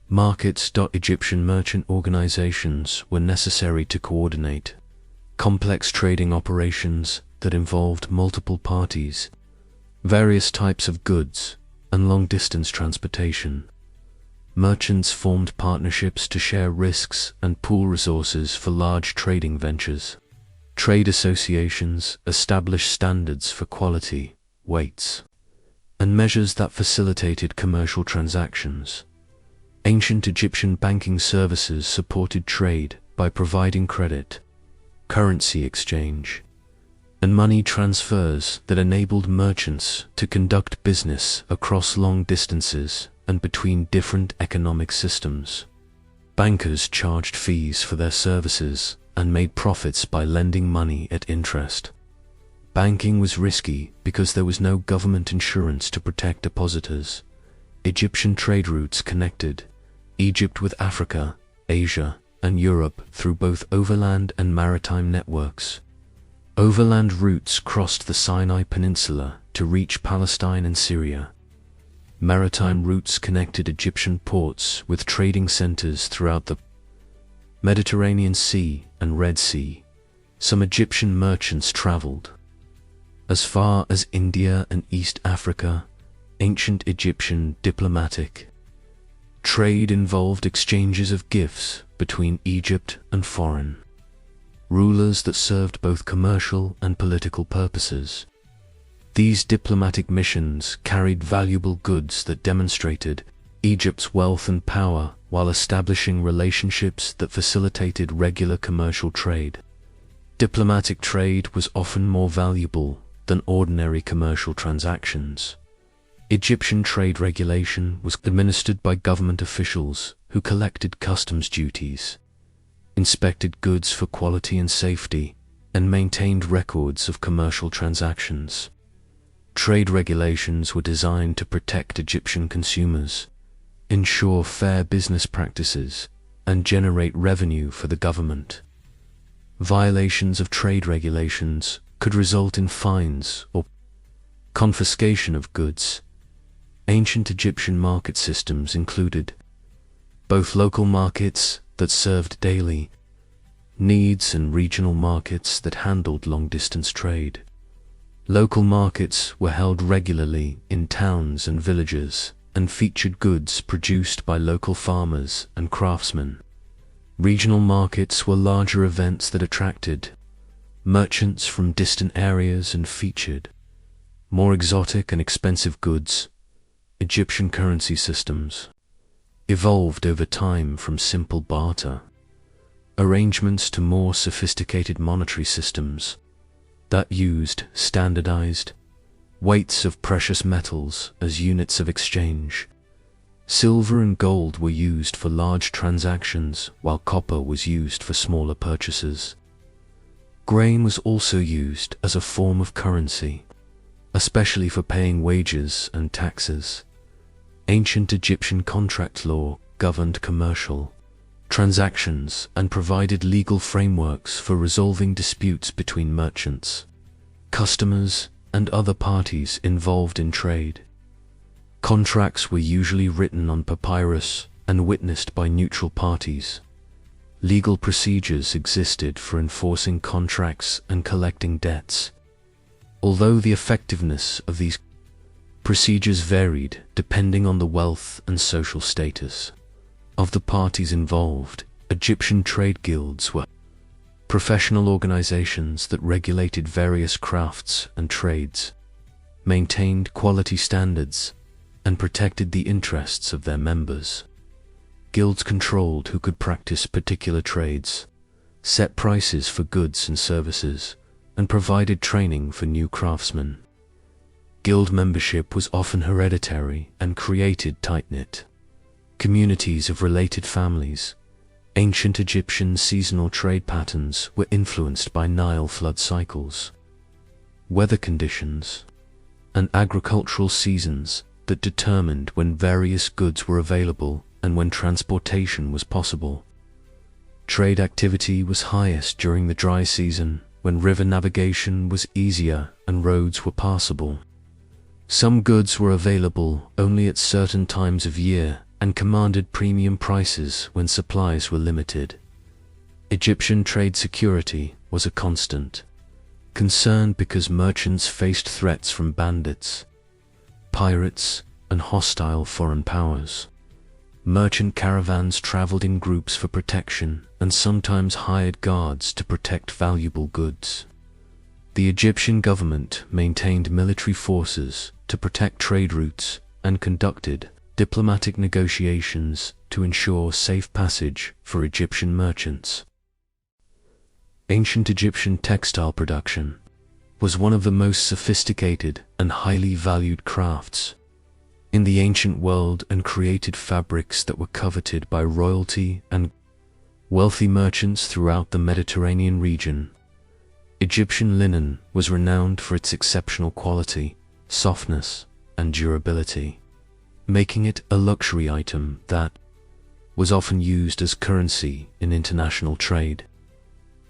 markets. Egyptian merchant organizations were necessary to coordinate complex trading operations that involved multiple parties, various types of goods, and long-distance transportation. Merchants formed partnerships to share risks and pool resources for large trading ventures. Trade associations established standards for quality, weights, and measures that facilitated commercial transactions. Ancient Egyptian banking services supported trade by providing credit, currency exchange, and money transfers that enabled merchants to conduct business across long distances and between different economic systems. Bankers charged fees for their services and made profits by lending money at interest. Banking was risky because there was no government insurance to protect depositors. Egyptian trade routes connected Egypt with Africa, Asia, and Europe through both overland and maritime networks. Overland routes crossed the Sinai Peninsula to reach Palestine and Syria. Maritime routes connected Egyptian ports with trading centers throughout the Mediterranean Sea and Red Sea. Some Egyptian merchants traveled as far as India and East Africa. Ancient Egyptian diplomatic trade involved exchanges of gifts between Egypt and foreign rulers that served both commercial and political purposes. These diplomatic missions carried valuable goods that demonstrated Egypt's wealth and power while establishing relationships that facilitated regular commercial trade. Diplomatic trade was often more valuable than ordinary commercial transactions. Egyptian trade regulation was administered by government officials who collected customs duties, inspected goods for quality and safety, and maintained records of commercial transactions. Trade regulations were designed to protect Egyptian consumers, ensure fair business practices, and generate revenue for the government. Violations of trade regulations could result in fines or confiscation of goods. Ancient Egyptian market systems included both local markets that served daily needs and regional markets that handled long-distance trade. Local markets were held regularly in towns and villages and featured goods produced by local farmers and craftsmen. Regional markets were larger events that attracted merchants from distant areas and featured more exotic and expensive goods. Egyptian currency systems evolved over time from simple barter arrangements to more sophisticated monetary systems that used standardized weights of precious metals as units of exchange. Silver and gold were used for large transactions, while copper was used for smaller purchases. Grain was also used as a form of currency, especially for paying wages and taxes. Ancient Egyptian contract law governed commercial transactions and provided legal frameworks for resolving disputes between merchants, customers, and other parties involved in trade. Contracts were usually written on papyrus and witnessed by neutral parties. Legal procedures existed for enforcing contracts and collecting debts, although the effectiveness of these procedures varied depending on the wealth and social status of the parties involved. Egyptian trade guilds were professional organizations that regulated various crafts and trades, maintained quality standards, and protected the interests of their members. Guilds controlled who could practice particular trades, set prices for goods and services, and provided training for new craftsmen. Guild membership was often hereditary and created tight-knit communities of related families. Ancient Egyptian seasonal trade patterns were influenced by Nile flood cycles, weather conditions, and agricultural seasons that determined when various goods were available and when transportation was possible. Trade activity was highest during the dry season, when river navigation was easier and roads were passable. Some goods were available only at certain times of year and commanded premium prices when supplies were limited. Egyptian trade security was a constant concern because merchants faced threats from bandits, pirates, and hostile foreign powers. Merchant caravans traveled in groups for protection and sometimes hired guards to protect valuable goods. The Egyptian government maintained military forces to protect trade routes and conducted diplomatic negotiations to ensure safe passage for Egyptian merchants. Ancient Egyptian textile production was one of the most sophisticated and highly valued crafts in the ancient world and created fabrics that were coveted by royalty and wealthy merchants throughout the Mediterranean region. Egyptian linen was renowned for its exceptional quality, softness, and durability, making it a luxury item that was often used as currency in international trade.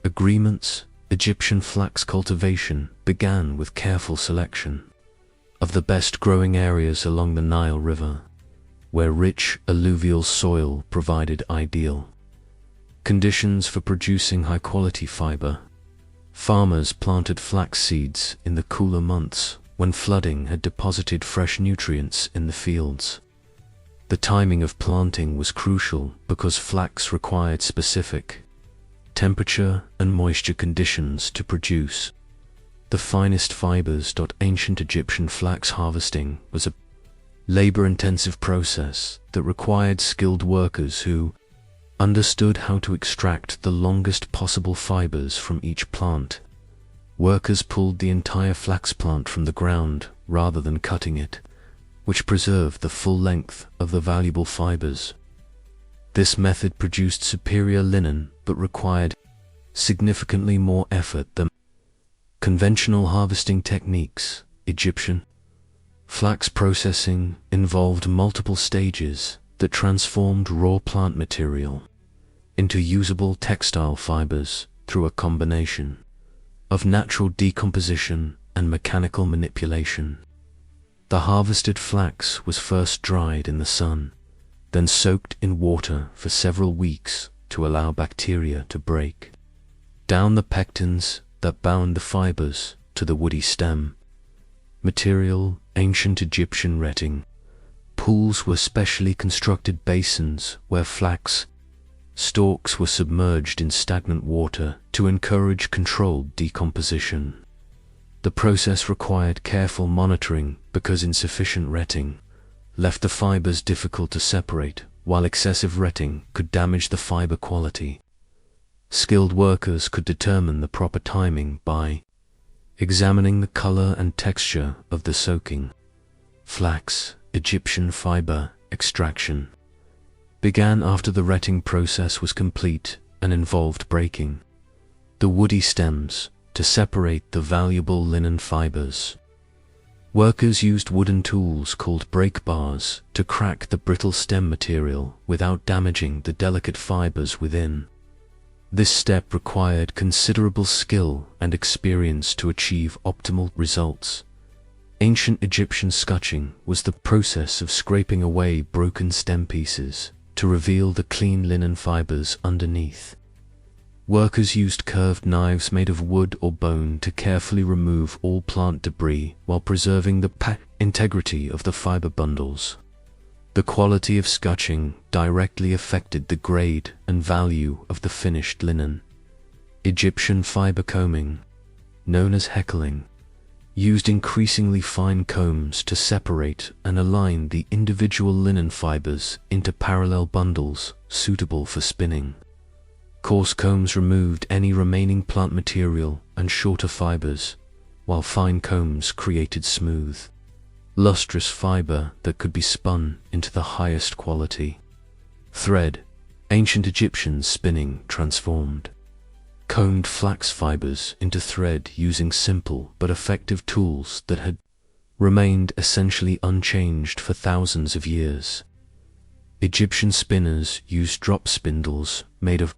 Agreements. Egyptian flax cultivation began with careful selection of the best growing areas along the Nile River, where rich alluvial soil provided ideal conditions for producing high-quality fiber. Farmers planted flax seeds in the cooler months when flooding had deposited fresh nutrients in the fields. The timing of planting was crucial because flax required specific temperature and moisture conditions to produce the finest fibers. Ancient Egyptian flax harvesting was a labor-intensive process that required skilled workers who understood how to extract the longest possible fibers from each plant. Workers pulled the entire flax plant from the ground rather than cutting it, which preserved the full length of the valuable fibers. This method produced superior linen but required significantly more effort than conventional harvesting techniques. Egyptian flax processing involved multiple stages that transformed raw plant material into usable textile fibers through a combination of natural decomposition and mechanical manipulation. The harvested flax was first dried in the sun, then soaked in water for several weeks to allow bacteria to break down the pectins that bound the fibers to the woody stem. Material: ancient Egyptian retting pools were specially constructed basins where flax stalks were submerged in stagnant water to encourage controlled decomposition. The process required careful monitoring because insufficient retting left the fibers difficult to separate, while excessive retting could damage the fiber quality. Skilled workers could determine the proper timing by examining the color and texture of the soaking flax. Egyptian fiber extraction began after the retting process was complete and involved breaking the woody stems to separate the valuable linen fibers. Workers used wooden tools called break bars to crack the brittle stem material without damaging the delicate fibers within. This step required considerable skill and experience to achieve optimal results. Ancient Egyptian scutching was the process of scraping away broken stem pieces to reveal the clean linen fibers underneath. Workers used curved knives made of wood or bone to carefully remove all plant debris while preserving the integrity of the fiber bundles. The quality of scutching directly affected the grade and value of the finished linen. Egyptian fiber combing, known as heckling, used increasingly fine combs to separate and align the individual linen fibers into parallel bundles suitable for spinning. Coarse combs removed any remaining plant material and shorter fibers, while fine combs created smooth, lustrous fiber that could be spun into the highest quality. Thread: ancient Egyptian spinning transformed combed flax fibers into thread using simple but effective tools that had remained essentially unchanged for thousands of years. Egyptian spinners used drop spindles made of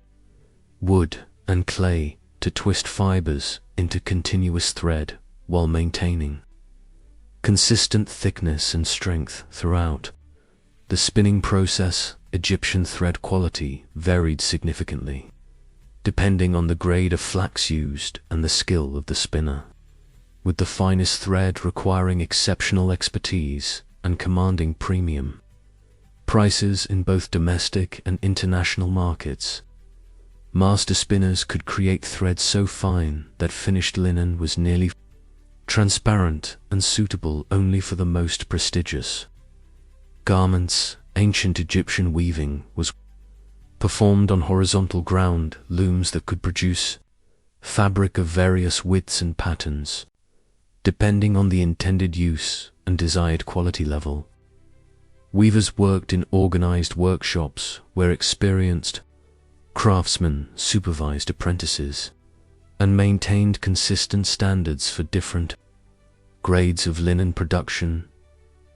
wood and clay to twist fibers into continuous thread while maintaining consistent thickness and strength throughout. The spinning process, Egyptian thread quality, varied significantly, depending on the grade of flax used and the skill of the spinner, with the finest thread requiring exceptional expertise and commanding premium prices in both domestic and international markets. Master spinners could create thread so fine that finished linen was nearly transparent and suitable only for the most prestigious garments. Ancient Egyptian weaving was performed on horizontal ground looms that could produce fabric of various widths and patterns, depending on the intended use and desired quality level. Weavers worked in organized workshops where experienced craftsmen supervised apprentices and maintained consistent standards for different grades of linen production.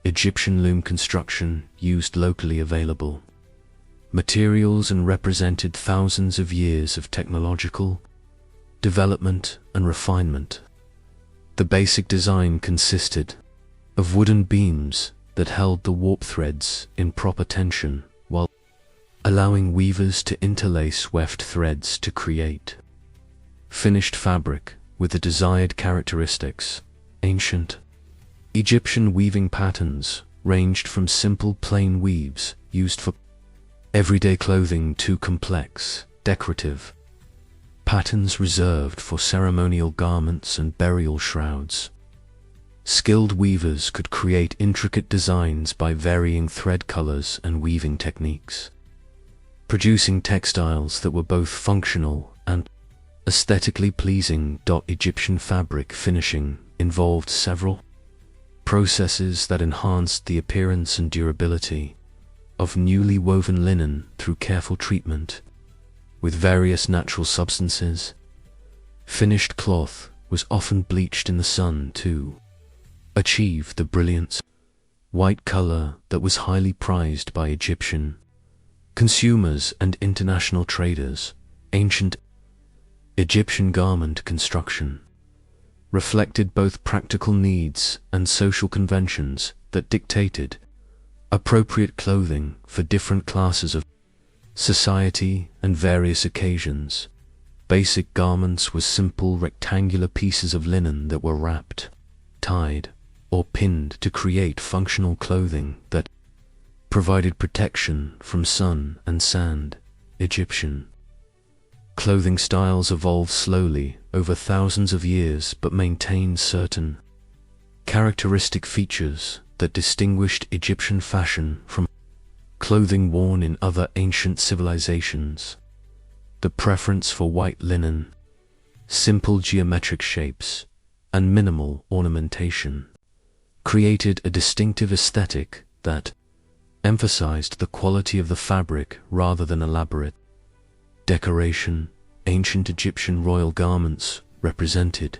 Egyptian loom construction used locally available materials and represented thousands of years of technological development and refinement. The basic design consisted of wooden beams that held the warp threads in proper tension while allowing weavers to interlace weft threads to create finished fabric with the desired characteristics. Ancient Egyptian weaving patterns ranged from simple plain weaves used for everyday clothing to complex, decorative patterns reserved for ceremonial garments and burial shrouds. Skilled weavers could create intricate designs by varying thread colors and weaving techniques, producing textiles that were both functional and aesthetically pleasing. Egyptian fabric finishing involved several processes that enhanced the appearance and durability of newly woven linen through careful treatment with various natural substances. Finished cloth was often bleached in the sun to achieve the brilliant white color that was highly prized by Egyptian consumers and international traders. Ancient Egyptian garment construction reflected both practical needs and social conventions that dictated appropriate clothing for different classes of society and various occasions. Basic garments were simple rectangular pieces of linen that were wrapped, tied, or pinned to create functional clothing that provided protection from sun and sand. Egyptian clothing styles evolved slowly over thousands of years but maintained certain characteristic features that distinguished Egyptian fashion from clothing worn in other ancient civilizations. The preference for white linen, simple geometric shapes, and minimal ornamentation created a distinctive aesthetic that emphasized the quality of the fabric rather than elaborate decoration. Ancient Egyptian royal garments represented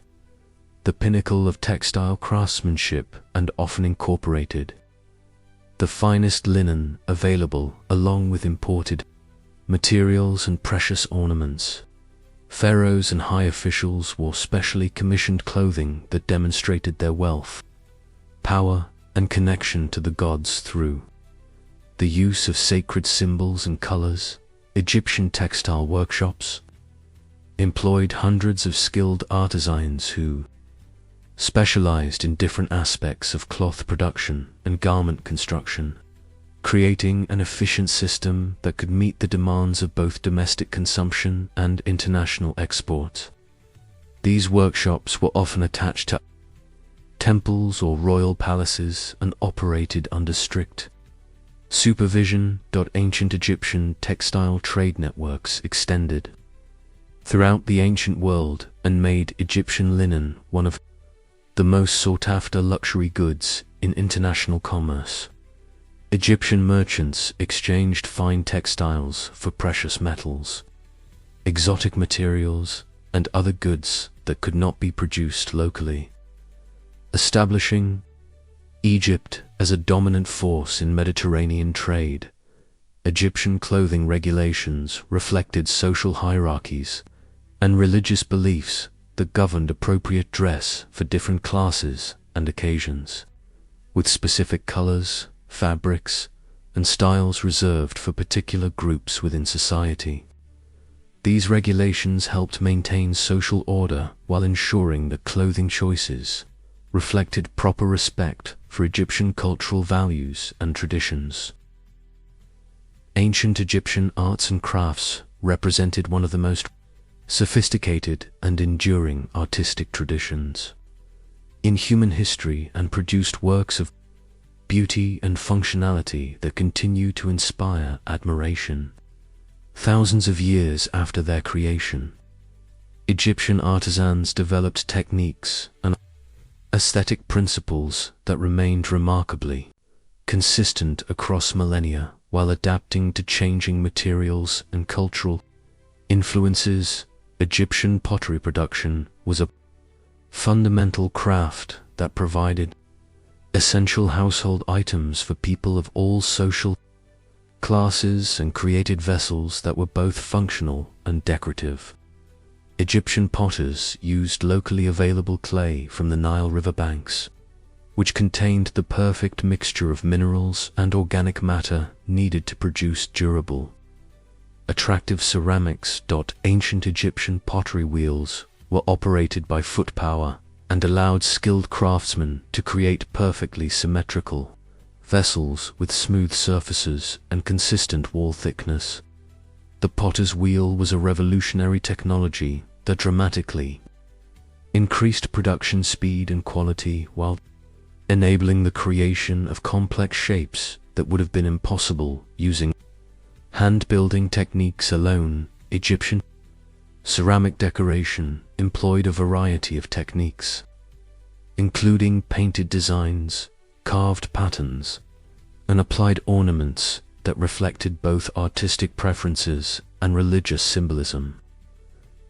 the pinnacle of textile craftsmanship and often incorporated the finest linen available along with imported materials and precious ornaments. Pharaohs and high officials wore specially commissioned clothing that demonstrated their wealth, power, and connection to the gods through the use of sacred symbols and colors. Egyptian textile workshops employed hundreds of skilled artisans who specialized in different aspects of cloth production and garment construction, creating an efficient system that could meet the demands of both domestic consumption and international export. These workshops were often attached to temples or royal palaces and operated under strict supervision. Ancient Egyptian textile trade networks extended throughout the ancient world and made Egyptian linen one of the most sought-after luxury goods in international commerce. Egyptian merchants exchanged fine textiles for precious metals, exotic materials, and other goods that could not be produced locally, establishing Egypt as a dominant force in Mediterranean trade. Egyptian clothing regulations reflected social hierarchies and religious beliefs that governed appropriate dress for different classes and occasions, with specific colors, fabrics, and styles reserved for particular groups within society. These regulations helped maintain social order while ensuring that clothing choices reflected proper respect for Egyptian cultural values and traditions. Ancient Egyptian arts and crafts represented one of the most sophisticated and enduring artistic traditions in human history and produced works of beauty and functionality that continue to inspire admiration. Thousands of years after their creation, Egyptian artisans developed techniques and aesthetic principles that remained remarkably consistent across millennia while adapting to changing materials and cultural influences. Egyptian pottery production was a fundamental craft that provided essential household items for people of all social classes and created vessels that were both functional and decorative. Egyptian potters used locally available clay from the Nile River banks, which contained the perfect mixture of minerals and organic matter needed to produce durable, attractive ceramics. Ancient Egyptian pottery wheels were operated by foot power and allowed skilled craftsmen to create perfectly symmetrical vessels with smooth surfaces and consistent wall thickness. The potter's wheel was a revolutionary technology that dramatically increased production speed and quality while enabling the creation of complex shapes that would have been impossible using hand-building techniques alone. Egyptian ceramic decoration employed a variety of techniques, including painted designs, carved patterns, and applied ornaments that reflected both artistic preferences and religious symbolism.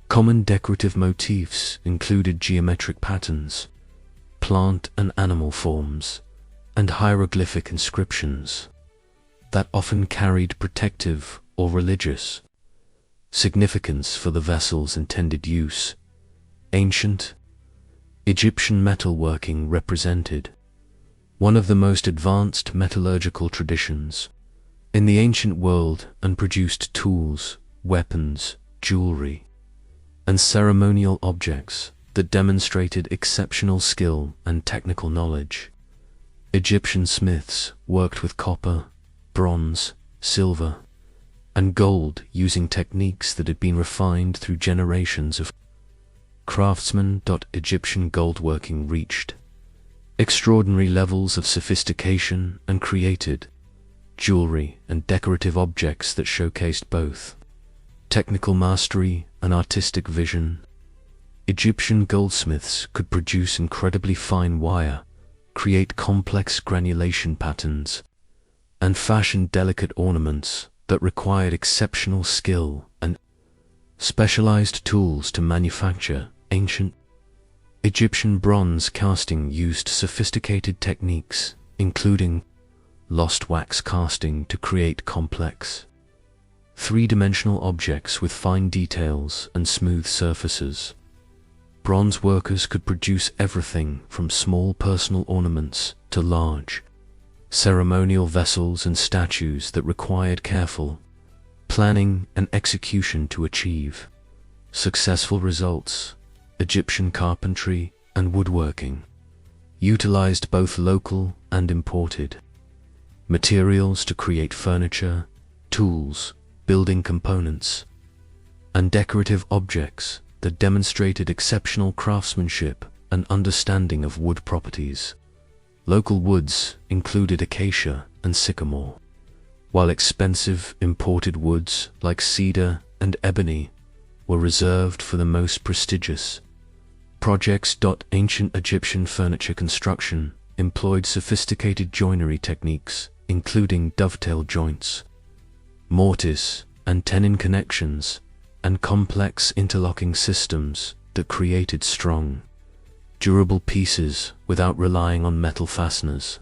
Common decorative motifs included geometric patterns, plant and animal forms, and hieroglyphic inscriptions that often carried protective or religious significance for the vessel's intended use. Ancient Egyptian metalworking represented one of the most advanced metallurgical traditions in the ancient world and produced tools, weapons, jewelry, and ceremonial objects that demonstrated exceptional skill and technical knowledge. Egyptian smiths worked with copper, bronze, silver, and gold using techniques that had been refined through generations of craftsmen. Egyptian goldworking reached extraordinary levels of sophistication and created jewelry and decorative objects that showcased both technical mastery and artistic vision. Egyptian goldsmiths could produce incredibly fine wire, create complex granulation patterns, and fashion delicate ornaments that required exceptional skill and specialized tools to manufacture. Ancient Egyptian bronze casting used sophisticated techniques, including lost wax casting, to create complex, three-dimensional objects with fine details and smooth surfaces. Bronze workers could produce everything from small personal ornaments to large, ceremonial vessels and statues that required careful planning and execution to achieve successful results. Egyptian carpentry and woodworking utilized both local and imported materials to create furniture, tools, building components, and decorative objects that demonstrated exceptional craftsmanship and understanding of wood properties. Local woods included acacia and sycamore, while expensive imported woods like cedar and ebony were reserved for the most prestigious projects. Ancient Egyptian furniture construction employed sophisticated joinery techniques, including dovetail joints, mortise and tenon connections, and complex interlocking systems that created strong, durable pieces without relying on metal fasteners.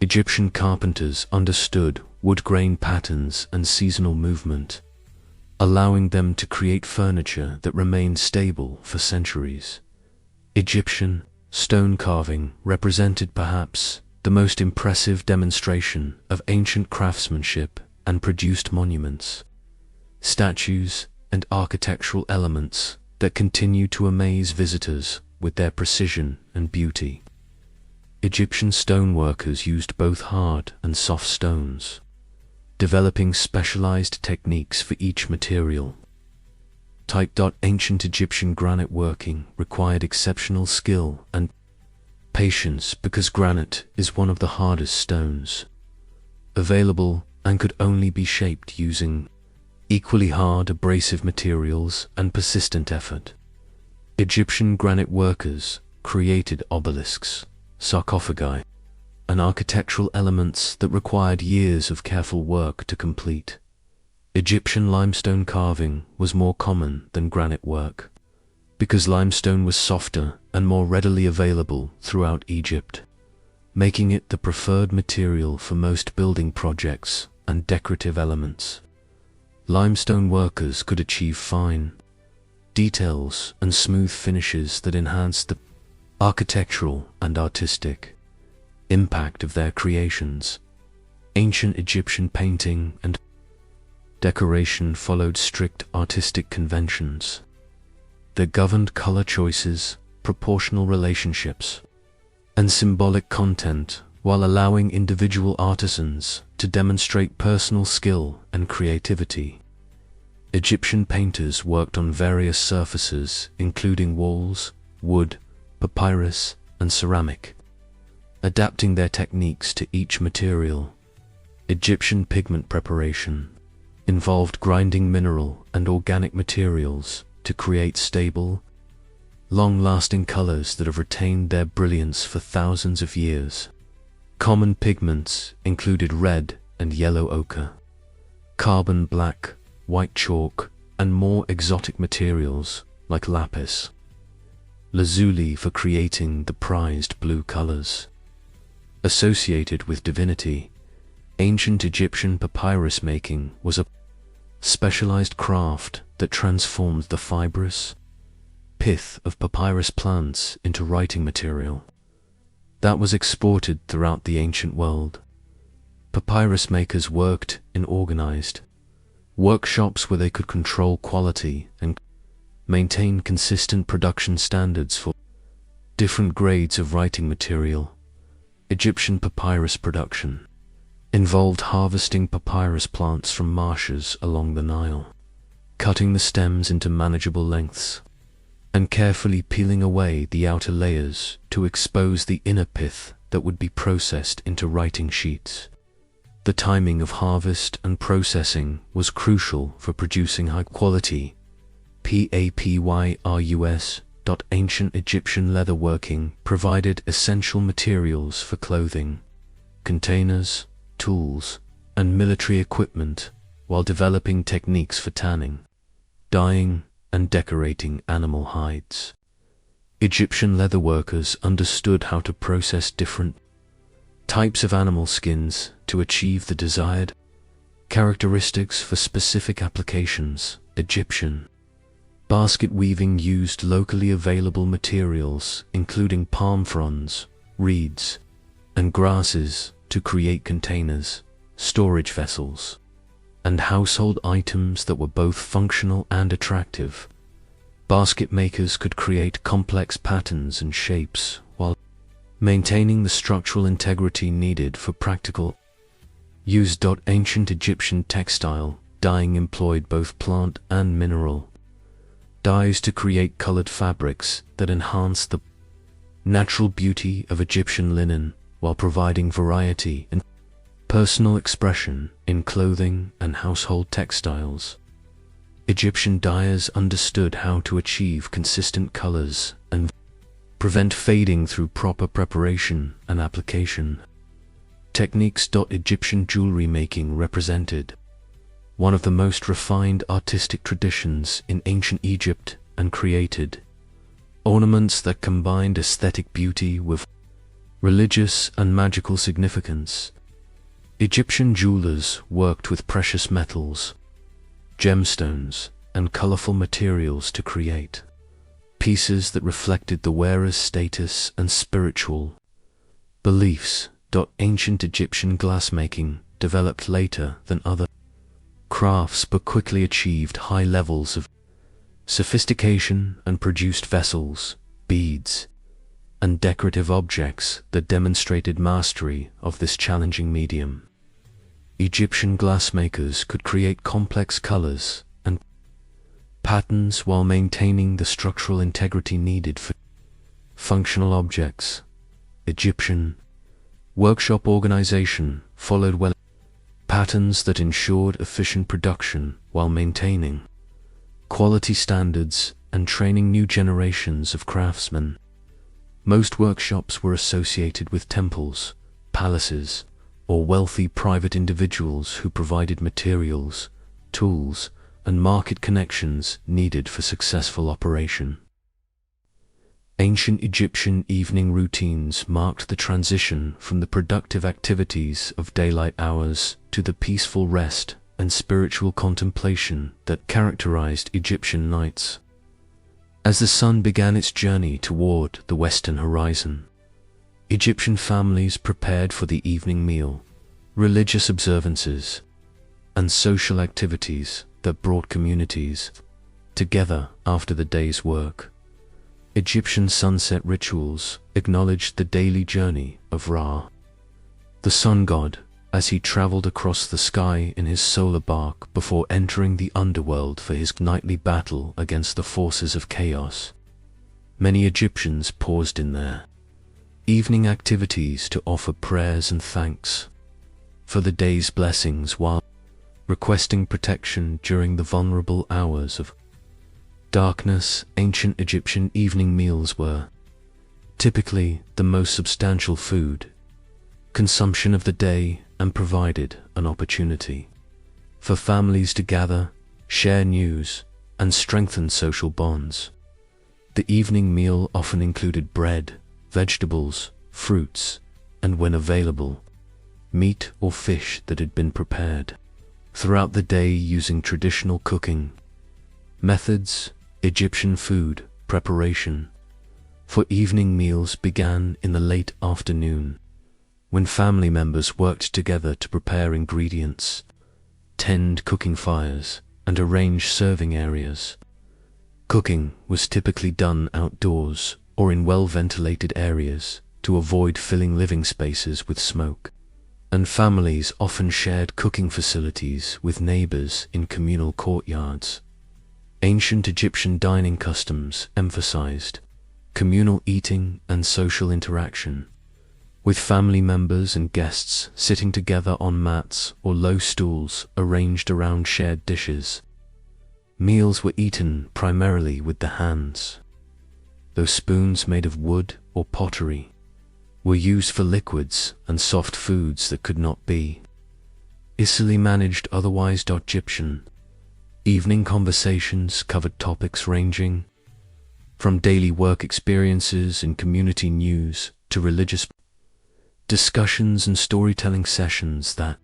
Egyptian carpenters understood wood grain patterns and seasonal movement, allowing them to create furniture that remained stable for centuries. Egyptian stone carving represented perhaps the most impressive demonstration of ancient craftsmanship and produced monuments, statues, and architectural elements that continue to amaze visitors with their precision and beauty. Egyptian stoneworkers used both hard and soft stones, developing specialized techniques for each material. Ancient Egyptian granite working required exceptional skill and patience because granite is one of the hardest stones available and could only be shaped using equally hard abrasive materials and persistent effort. Egyptian granite workers created obelisks, sarcophagi, and architectural elements that required years of careful work to complete. Egyptian limestone carving was more common than granite work, because limestone was softer and more readily available throughout Egypt, making it the preferred material for most building projects and decorative elements. Limestone workers could achieve fine details and smooth finishes that enhanced the architectural and artistic impact of their creations. Ancient Egyptian painting and decoration followed strict artistic conventions that governed color choices, proportional relationships, and symbolic content, while allowing individual artisans to demonstrate personal skill and creativity. Egyptian painters worked on various surfaces, including walls, wood, papyrus, and ceramic, adapting their techniques to each material. Egyptian pigment preparation involved grinding mineral and organic materials to create stable, long-lasting colors that have retained their brilliance for thousands of years. Common pigments included red and yellow ochre, carbon black, white chalk, and more exotic materials like lapis lazuli for creating the prized blue colors. Associated with divinity, ancient Egyptian papyrus making was a specialized craft that transformed the fibrous pith of papyrus plants into writing material that was exported throughout the ancient world. Papyrus makers worked in organized workshops where they could control quality and maintain consistent production standards for different grades of writing material. Egyptian papyrus production involved harvesting papyrus plants from marshes along the Nile, cutting the stems into manageable lengths, and carefully peeling away the outer layers to expose the inner pith that would be processed into writing sheets. The timing of harvest and processing was crucial for producing high-quality papyrus. Ancient Egyptian leatherworking provided essential materials for clothing, containers, tools, and military equipment, while developing techniques for tanning, dyeing, and decorating animal hides. Egyptian leatherworkers understood how to process different types of animal skins to achieve the desired characteristics for specific applications. Egyptian basket weaving used locally available materials, including palm fronds, reeds, and grasses, to create containers, storage vessels, and household items that were both functional and attractive. Basket makers could create complex patterns and shapes while maintaining the structural integrity needed for practical use. Ancient Egyptian textile dyeing employed both plant and mineral dyes to create colored fabrics that enhanced the natural beauty of Egyptian linen while providing variety and personal expression in clothing and household textiles. Egyptian dyers understood how to achieve consistent colors and prevent fading through proper preparation and application techniques. Egyptian jewelry making represented one of the most refined artistic traditions in ancient Egypt and created ornaments that combined aesthetic beauty with religious and magical significance. Egyptian jewelers worked with precious metals, gemstones, and colorful materials to create pieces that reflected the wearer's status and spiritual beliefs. Ancient Egyptian glassmaking developed later than other crafts but quickly achieved high levels of sophistication and produced vessels, beads, and decorative objects that demonstrated mastery of this challenging medium. Egyptian glassmakers could create complex colors and patterns while maintaining the structural integrity needed for functional objects. Egyptian workshop organization followed well patterns that ensured efficient production while maintaining quality standards and training new generations of craftsmen. Most workshops were associated with temples, palaces, or wealthy private individuals who provided materials, tools, and market connections needed for successful operation. Ancient Egyptian evening routines marked the transition from the productive activities of daylight hours to the peaceful rest and spiritual contemplation that characterized Egyptian nights. As the sun began its journey toward the western horizon, Egyptian families prepared for the evening meal, religious observances, and social activities that brought communities together after the day's work. Egyptian sunset rituals acknowledged the daily journey of Ra, the sun god, as he traveled across the sky in his solar bark before entering the underworld for his nightly battle against the forces of chaos. Many Egyptians paused in their evening activities to offer prayers and thanks for the day's blessings while requesting protection during the vulnerable hours of darkness. Ancient Egyptian evening meals were typically the most substantial food consumption of the day and provided an opportunity for families to gather, share news, and strengthen social bonds. The evening meal often included bread, vegetables, fruits, and when available, meat or fish that had been prepared throughout the day using traditional cooking methods. Egyptian food preparation for evening meals began in the late afternoon, when family members worked together to prepare ingredients, tend cooking fires, and arrange serving areas. Cooking was typically done outdoors or in well-ventilated areas to avoid filling living spaces with smoke, and families often shared cooking facilities with neighbors in communal courtyards. Ancient Egyptian dining customs emphasized communal eating and social interaction, with family members and guests sitting together on mats or low stools arranged around shared dishes. Meals were eaten primarily with the hands, though spoons made of wood or pottery were used for liquids and soft foods that could not be easily managed otherwise. Egyptian evening conversations covered topics ranging from daily work experiences and community news to religious discussions and storytelling sessions that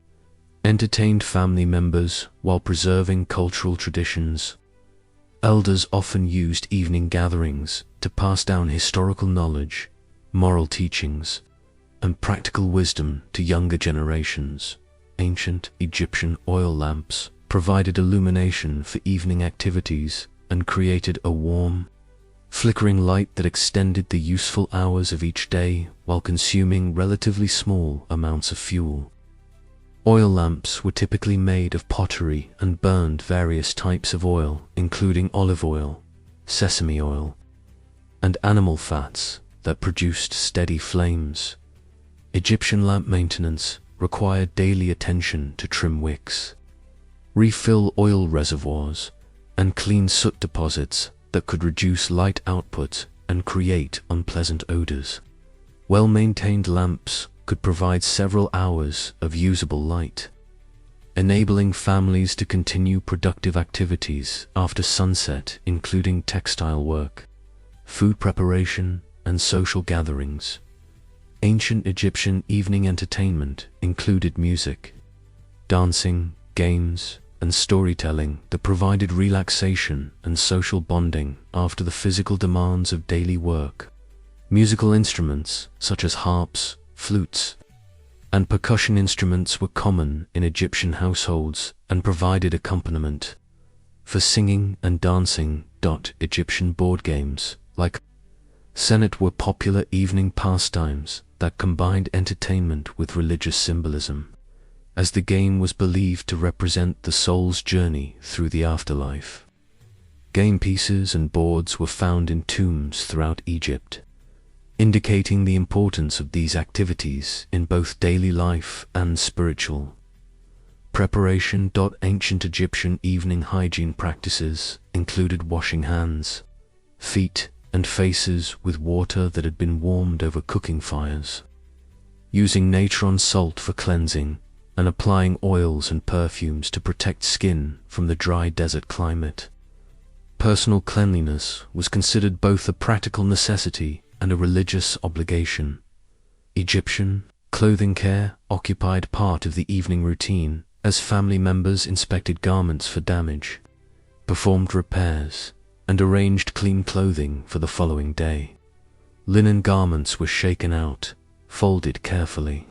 entertained family members while preserving cultural traditions. Elders often used evening gatherings to pass down historical knowledge, moral teachings, and practical wisdom to younger generations. Ancient Egyptian oil lamps provided illumination for evening activities and created a warm, flickering light that extended the useful hours of each day while consuming relatively small amounts of fuel. Oil lamps were typically made of pottery and burned various types of oil, including olive oil, sesame oil, and animal fats that produced steady flames. Egyptian lamp maintenance required daily attention to trim wicks, refill oil reservoirs, and clean soot deposits that could reduce light output and create unpleasant odors. Well-maintained lamps could provide several hours of usable light, enabling families to continue productive activities after sunset, including textile work, food preparation, and social gatherings. Ancient Egyptian evening entertainment included music, dancing, games, and storytelling that provided relaxation and social bonding after the physical demands of daily work. Musical instruments such as harps, flutes, and percussion instruments were common in Egyptian households and provided accompaniment for singing and dancing. Egyptian board games like Senet were popular evening pastimes that combined entertainment with religious symbolism, as the game was believed to represent the soul's journey through the afterlife. Game pieces and boards were found in tombs throughout Egypt, indicating the importance of these activities in both daily life and spiritual preparation. Ancient Egyptian evening hygiene practices included washing hands, feet, and faces with water that had been warmed over cooking fires, using natron salt for cleansing, and applying oils and perfumes to protect skin from the dry desert climate. Personal cleanliness was considered both a practical necessity and a religious obligation. Egyptian clothing care occupied part of the evening routine, as family members inspected garments for damage, performed repairs, and arranged clean clothing for the following day. Linen garments were shaken out, folded carefully,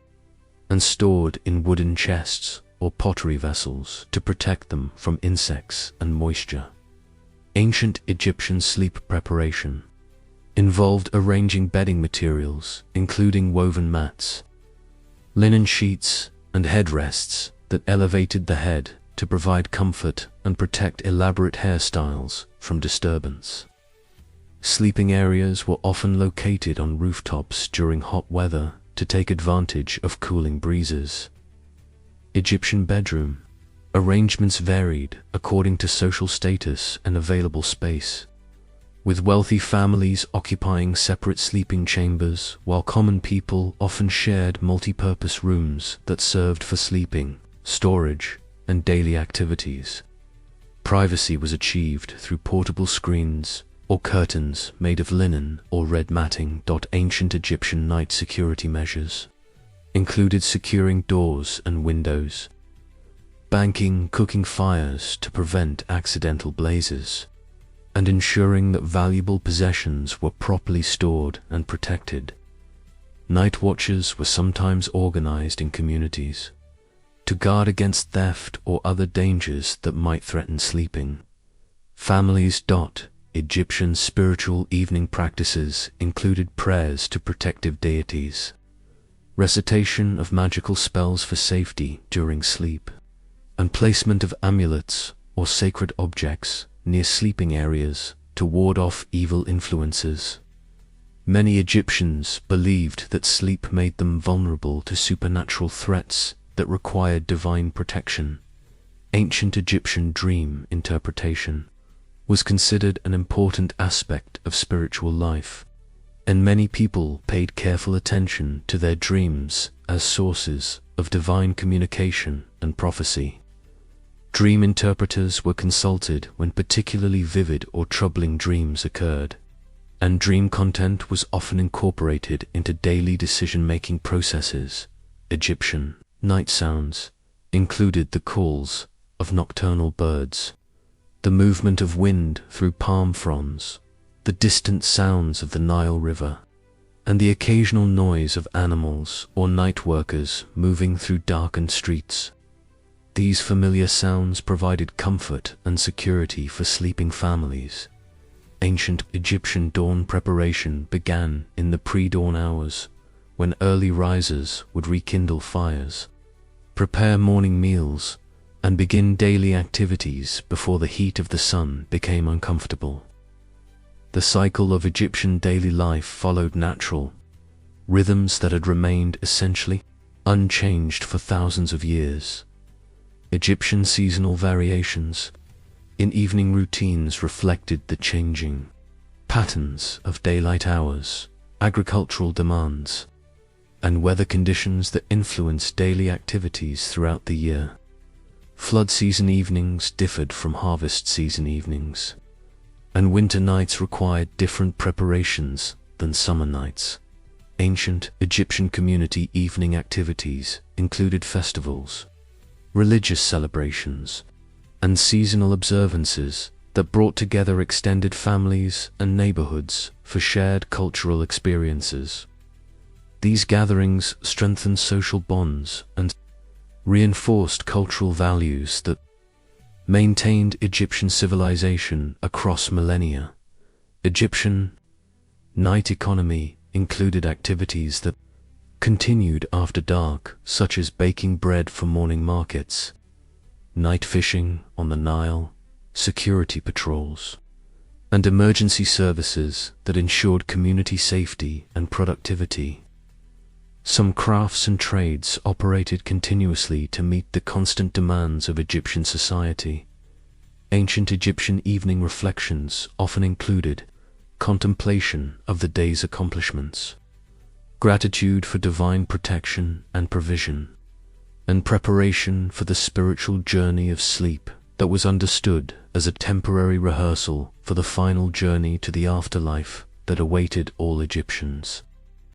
and stored in wooden chests or pottery vessels to protect them from insects and moisture. Ancient Egyptian sleep preparation involved arranging bedding materials, including woven mats, linen sheets, and headrests that elevated the head to provide comfort and protect elaborate hairstyles from disturbance. Sleeping areas were often located on rooftops during hot weather to take advantage of cooling breezes. Egyptian bedroom arrangements varied according to social status and available space. with wealthy families occupying separate sleeping chambers, while common people often shared multi-purpose rooms that served for sleeping, storage, and daily activities. Privacy was achieved through portable screens or curtains made of linen or red matting. Ancient Egyptian night security measures included securing doors and windows, banking cooking fires to prevent accidental blazes, and ensuring that valuable possessions were properly stored and protected. Night watches were sometimes organized in communities to guard against theft or other dangers that might threaten sleeping. Families. Egyptian spiritual evening practices included prayers to protective deities, recitation of magical spells for safety during sleep, and placement of amulets or sacred objects near sleeping areas to ward off evil influences. Many Egyptians believed that sleep made them vulnerable to supernatural threats that required divine protection. Ancient Egyptian dream interpretation was considered an important aspect of spiritual life, and many people paid careful attention to their dreams as sources of divine communication and prophecy. Dream interpreters were consulted when particularly vivid or troubling dreams occurred, and dream content was often incorporated into daily decision-making processes. Egyptian night sounds included the calls of nocturnal birds, the movement of wind through palm fronds, the distant sounds of the Nile River, and the occasional noise of animals or night workers moving through darkened streets. These familiar sounds provided comfort and security for sleeping families. Ancient Egyptian dawn preparation began in the pre-dawn hours, when early risers would rekindle fires, prepare morning meals, and begin daily activities before the heat of the sun became uncomfortable. The cycle of Egyptian daily life followed natural rhythms that had remained essentially unchanged for thousands of years. Egyptian seasonal variations in evening routines reflected the changing patterns of daylight hours, agricultural demands, and weather conditions that influenced daily activities throughout the year. Flood season evenings differed from harvest season evenings, and winter nights required different preparations than summer nights. Ancient Egyptian community evening activities included festivals, religious celebrations, and seasonal observances that brought together extended families and neighborhoods for shared cultural experiences. These gatherings strengthened social bonds and reinforced cultural values that maintained Egyptian civilization across millennia. Egyptian night economy included activities that continued after dark, such as baking bread for morning markets, night fishing on the Nile, security patrols, and emergency services that ensured community safety and productivity. Some crafts and trades operated continuously to meet the constant demands of Egyptian society. Ancient Egyptian evening reflections often included contemplation of the day's accomplishments, gratitude for divine protection and provision, and preparation for the spiritual journey of sleep that was understood as a temporary rehearsal for the final journey to the afterlife that awaited all Egyptians.